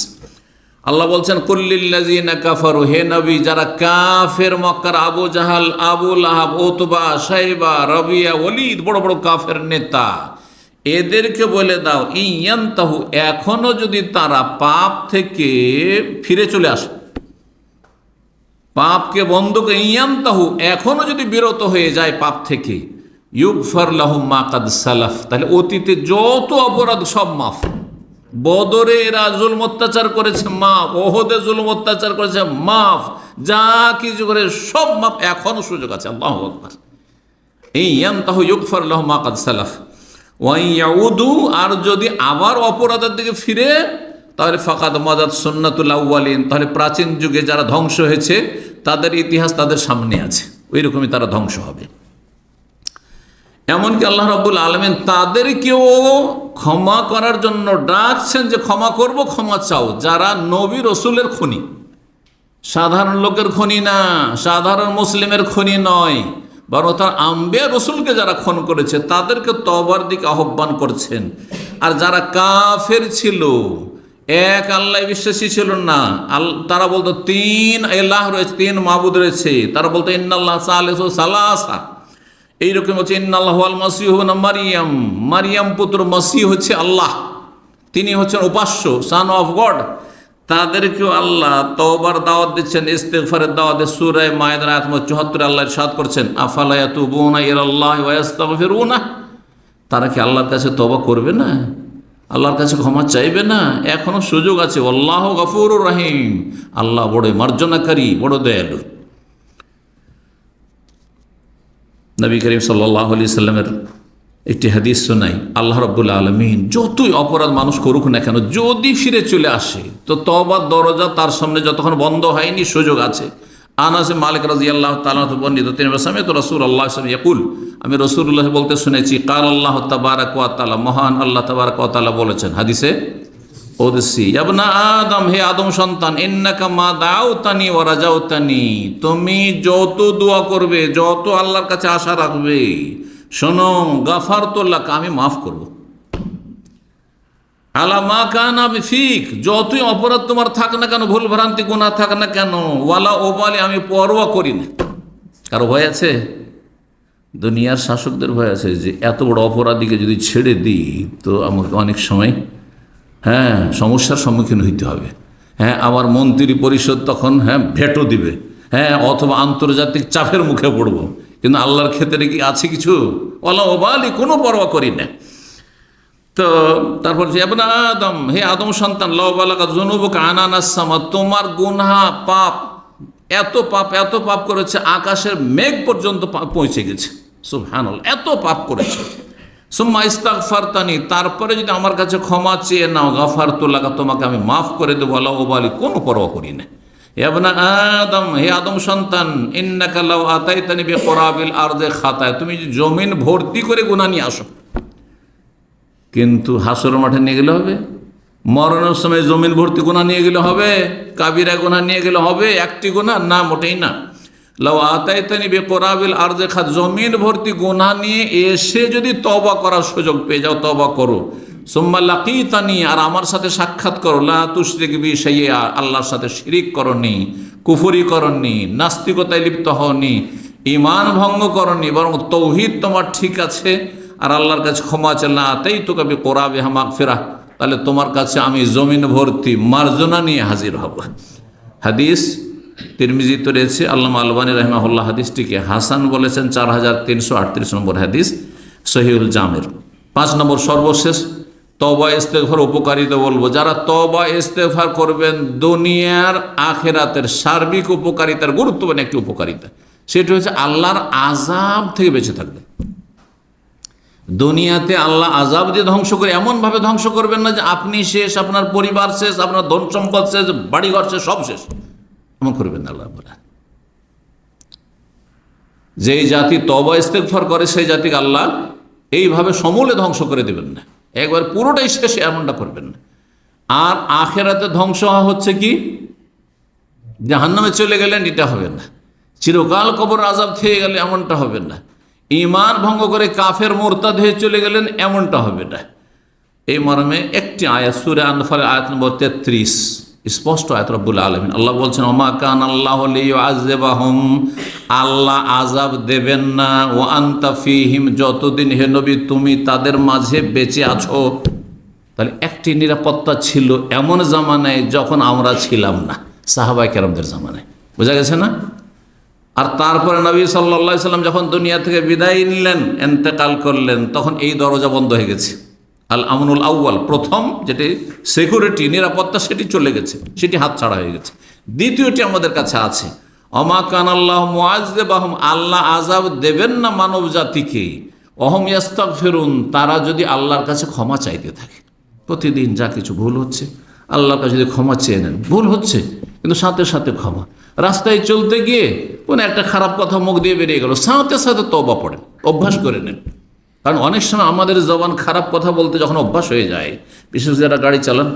আল্লাহ বলছেন কুল্লিল্লাযিনা কাফারু, হে নবী যারা কাফের মক্কার, আবু জাহাল, আবু লাহাব, উতবা, শাইবা, রবিয়া, ওলীদ, বড় বড় কাফের নেতা, এদেরকে বলে দাও ইয়ান্তাহু, এখনো যদি তারা পাপ থেকে ফিরে চলে আসে, পাপকে বন্ধ করে, ইয়ান্তাহু এখনো যদি বিরত হয়ে যায় পাপ থেকে, ইউগফার লাহুম মা কাদ সালাফ, তাহলে অতীতে যত অপরাধ সব মাফ। বদরে এরা জুলম অত্যাচার করেছে মাফ, ওহদে জুলম অত্যাচার করেছে মাফ, যা কিছু করে সব মাফ, এখনো সুযোগ আছে। আল্লাহু আকবার। ইয়ান্তাহু ইউগফার লাহুম মা কাদ সালাফ ওয়া ইয়াউদু, আর যদি আবার অপরাধের দিকে ফিরে, তাহলে ফাকাদ মাদাত সুন্নাতুল আউয়ালিন, তাহলে প্রাচীন যুগে যারা ধ্বংস হয়েছে তাদের ইতিহাস তাদের সামনে আছে, ওই রকমই তারা ধ্বংস হবে। এমনকি আল্লাহ রাব্বুল আলামিন তাদেরকেও ক্ষমা করার জন্য ডাকছেন, যে ক্ষমা করব, ক্ষমা চাও, যারা নবী রসুলের খনি, সাধারণ লোকের খনি না, সাধারণ মুসলিমের খনি নয়, বরং তার আম্বিয়া রসুলকে যারা খুন করেছে তাদেরকে তওবার দিকে আহ্বান করছেন। আর যারা কাফের ছিল, এক আল্লাহ বিশ্বাসী ছিল না, তারা বলতো 3 ইলাহ রয়েছে, 3 মাবুদ রয়েছে, তারা বলতো ইন্নাল্লাহ সালিসু সালাসা, এইরকম হচ্ছে ইন্নাল্লাহু আল মাসিহু ইবনে মারিয়াম, মারিয়াম পুত্র মসিহ হচ্ছে আল্লাহ, তিনি হচ্ছেন উপাস্য, সান অফ গড। তাদেরকেও আল্লাহ তওবার দাওয়াত দিচ্ছেন, ইস্তিগফারের দাওয়াত। সূরা মায়েদার আয়াত নম্বর 74 আল্লাহ ইরশাদ করছেন আফালা ইয়াতুবুনা ইলাল্লাহি ওয়া ইস্তাগফিরুনা, তারা কি আল্লাহর কাছে তওবা করবে না, আল্লাহর কাছে ক্ষমা চাইবে না? এখনো সুযোগ আছে। আল্লাহু গফুরুর রহিম, আল্লাহ বড় মার্জনাকারী, বড় দয়ালু। নবী করিম সাল্লাল্লাহু আলাইহি সাল্লামের একটি হাদিস শোনাই, আল্লাহ রাব্বুল আলামিন যতই অপরাধ মানুষ করুক না কেন, যদি ফিরে চলে আসে তো তওবার দরজা তার সামনে যতক্ষণ বন্ধ হয়নি সুযোগ আছে। আনাস মালিক রাদিয়াল্লাহু তাআলা বর্ণিত, তিনি বলেন রাসূলুল্লাহ সাল্লাল্লাহু আলাইহি ওয়াসাল্লাম ইয়াকুল, আমি রাসূলুল্লাহ বলতে শুনেছি, কাল আল্লাহ তাবারাক ওয়া তাআলা, মহান আল্লাহ তাবারাক ওয়া তাআলা বলেছেন হাদিসে কুদসি, ইবনা আদম, হে আদম সন্তান, ইন্নাকা মা দাউতানি ওয়া রাজাউতানি, তুমি যত দোয়া করবে, যত আল্লাহর কাছে আশা রাখবে, শোনো, গাফারতু লাক, আমি মাফ করব, আলা মা কানা বিফিক, যতই অপরাধ তোমার থাক না কেন, ভুল ভ্রান্তি গুনাহ থাক না কেন, ওয়ালা ওবালি, আমি পরোয়া করি না। কারো ভয় আছে? দুনিয়ার শাসকদের ভয় আছে যে এত বড় অপরাধীকে যদি ছেড়ে দিই তো আমাকে অনেক সময় সমস্যার সম্মুখীন হইতে হবে, আমার মন্ত্রী পরিষদ তখন ভেটো দিবে, অথবা আন্তর্জাতিক চাপের মুখে পড়ব। কিন্তু আল্লাহর ক্ষেত্রে কি আছে কিছু? ওয়ালা ওবালি, কোনো পরোয়া করি না। তো তারপর ইবনা আদম, হে আদম সন্তান, লাউ বালাগা যুনুবুকা আনানাস সামা, তোমার গুনাহ পাপ, এত পাপ করেছে আকাশের মেঘ পর্যন্ত পৌঁছে গেছে। সুবহানাল্লাহ, এত পাপ করেছে। সুম্মা ইস্তাগফারতানি, তারপরে যদি আমার কাছে ক্ষমা চেয়ে নাও, গাফারতু লাকা, তোমাকে আমি মাফ করে দেবো, ওয়ালা উবালি, কোনো পরোয়া করি না। ইবনা আদম, হে আদম সন্তান, ইন্নাকা লাউ আতাইতানি বিকুরাবিল আরদি খাতায়া, তুমি জমিন ভর্তি করে গুনাহ নিয়ে আসো, কিন্তু হাসর মাঠে নিয়ে গেলে হবে? মরণের সময় জমিন ভর্তি গুনাহ নিয়ে গেলে হবে? কাবিরা গুনাহ নিয়ে গেলে হবে? একটি গুনাহ না, মোটেই না। লাউ আতাইতানি বিকুরাবিল আরদি খাত, জমিন ভর্তি গুনাহ নিয়ে এসে যদি তওবা করার সুযোগ পেয়ে যাও, তওবা করো। সুম্মা লাকিতানি, আর আমার সাথে সাক্ষাৎ করো, লা তুশরিক বি শাইআ, আল্লাহর সাথে শিরিক করনি, কুফরি করনি, নাস্তিকতায় লিপ্ত হওনি, ঈমান ভঙ্গ করনি, বরং তৌহিদ তোমার ঠিক আছে, আর আল্লাহর কাছে ক্ষমা চাইলা, আতাইতুকা বিকুরাবিহা মাগফিরাহ, তাহলে তোমার কাছে আমি জমিন ভর্তি মার্জনা নিয়ে হাজির হব। হাদিস তিরমিজিতে রয়েছে, আল্লামা আলবানী রাহিমাহুল্লাহ হাদিসটিকে হাসান বলেছেন, 4338 নম্বর হাদিস সহিহুল জামের। 5 নম্বর সর্বশেষ তওবা ইস্তেগফার উপকারিতা বলবো। যারা তওবা ইস্তেগফার করবেন, দুনিয়ার আখিরাতের সার্বিক উপকারিতার গুরুত্বপূর্ণ একটি উপকারিতা, সেটা হচ্ছে আল্লাহর আযাব থেকে বেঁচে থাকবেন। দুনিয়াতে আল্লাহ আযাব দিয়ে ধ্বংস করে, এমনভাবে ধ্বংস করবেন না যে আপনি শেষ, আপনার পরিবার শেষ, আপনার ধন সম্পদ শেষ, বাড়িঘর শেষ, সব শেষ, এমন করবেন না আল্লাহ বলে। যেই জাতি তওবা ইস্তেগফার করে সেই জাতিকে আল্লাহ এইভাবে সমূলে ধ্বংস করে দেবেন না, একবার পুরোটাই শেষে, এমনটা করবেন না। আর আখিরাতে ধ্বংস হওয়া হচ্ছে কি, জাহান্নামে চলে গেলেন, এটা হবে না। চিরকাল কবর আযাব খেয়ে গেলে, এমনটা হবে না। ঈমান ভঙ্গ করে কাফের মুরতাদ হয়ে চলে গেলেন, এমনটা হবে না। এই মর্মে একটি আয়াত সূরা আনফাল আয়াত নম্বর 33, স্পষ্ট আয়াত, রব্বুল আলামিন আল্লাহ বলছেন, ওমা কান আল্লাহু লিয়ুআযিবাহুম, আল্লাহ আযাব দেবেন না, ওয়া আনতা ফীহিম, যতদিন হে নবী তুমি তাদের মাঝে বেঁচে আছো। তাহলে একটি নিরাপত্তা ছিল এমন জামানায় যখন আমরা ছিলাম না, সাহাবায়ে কেরামদের জামানায়। বোঝা গেছে না? আর তারপরে নবী সাল্লাল্লাহু আলাইহি সাল্লাম যখন দুনিয়া থেকে বিদায় নিলেন, ইন্তেকাল করলেন, তখন এই দরজা বন্ধ হয়ে গেছে। আল আমনুল আউয়াল, প্রথম যেটি সিকিউরিটি, নিরাপত্তা, সেটি চলে গেছে, সেটি হাতছাড়া হয়ে গেছে। দ্বিতীয়টি আমাদের কাছে আছে, ওমা কান আল্লাহু মুআযিবাহুম, আল্লাহ আযাব দেবেন না মানব জাতিকে, ওহুম ইস্তাগফিরুন, তারা যদি আল্লাহর কাছে ক্ষমা চাইতে থাকে। প্রতিদিন যা কিছু ভুল হচ্ছে, আল্লাহর কাছে যদি ক্ষমা চেয়ে নেন, ভুল হচ্ছে কিন্তু সাথে সাথে ক্ষমা। রাস্তায় চলতে গিয়ে কোনো একটা খারাপ কথা মুখ দিয়ে বেরিয়ে গেল, সাথে সাথে তওবা পড়েন, অভ্যাস করে নেন। কারণ অনেক সময় আমাদের জবান খারাপ কথা বলতে যখন অভ্যাস হয়ে যায়, বিশেষ যারা গাড়ি চালান,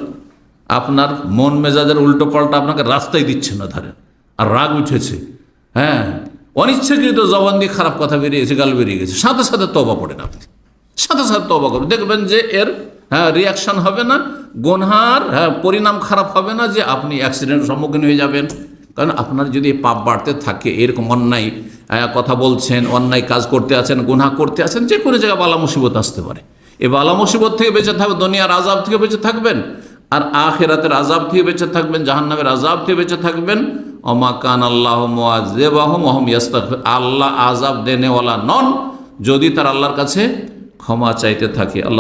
আপনার মন মেজাজের উল্টো পাল্টা আপনাকে রাস্তায় দিচ্ছে না, ধরেন, আর রাগ উঠেছে, হ্যাঁ, অনিচ্ছাকৃত জবান দিয়ে খারাপ কথা বেরিয়েছে, গাল বেরিয়ে গেছে, সাথে সাথে তওবা পড়েন আপনি, সাথে সাথে তওবা করুন, দেখবেন যে এর রিয়াকশান হবে না, গুনহার পরিণাম খারাপ হবে না, যে আপনি অ্যাক্সিডেন্টের সম্মুখীন হয়ে যাবেন। কারণ আপনার যদি পাপ বাড়তে থাকে, এরকম অন্যায় কথা বলছেন, অন্যায় কাজ করতে আছেন, গুনাহ করতে আছেন, যে কোনো জায়গায় বালা মুসিবত আসতে পারে। এই বালা মুসিবত থেকে বেঁচে থাকবেন, দুনিয়ার আযাব থেকে বেঁচে থাকবেন, আর আখিরাতের আযাব থেকে বেঁচে থাকবেন, জাহান্নামের আযাব থেকে বেঁচে থাকবেন। ওমা কান আল্লাহু মুআযিবাহুম ওয়া হুম ইস্তাগফিরুন, আল্লাহ আযাব দেনেওয়ালা নন যদি তার আল্লাহর কাছে ক্ষমা চাইতে থাকে। আল্লাহ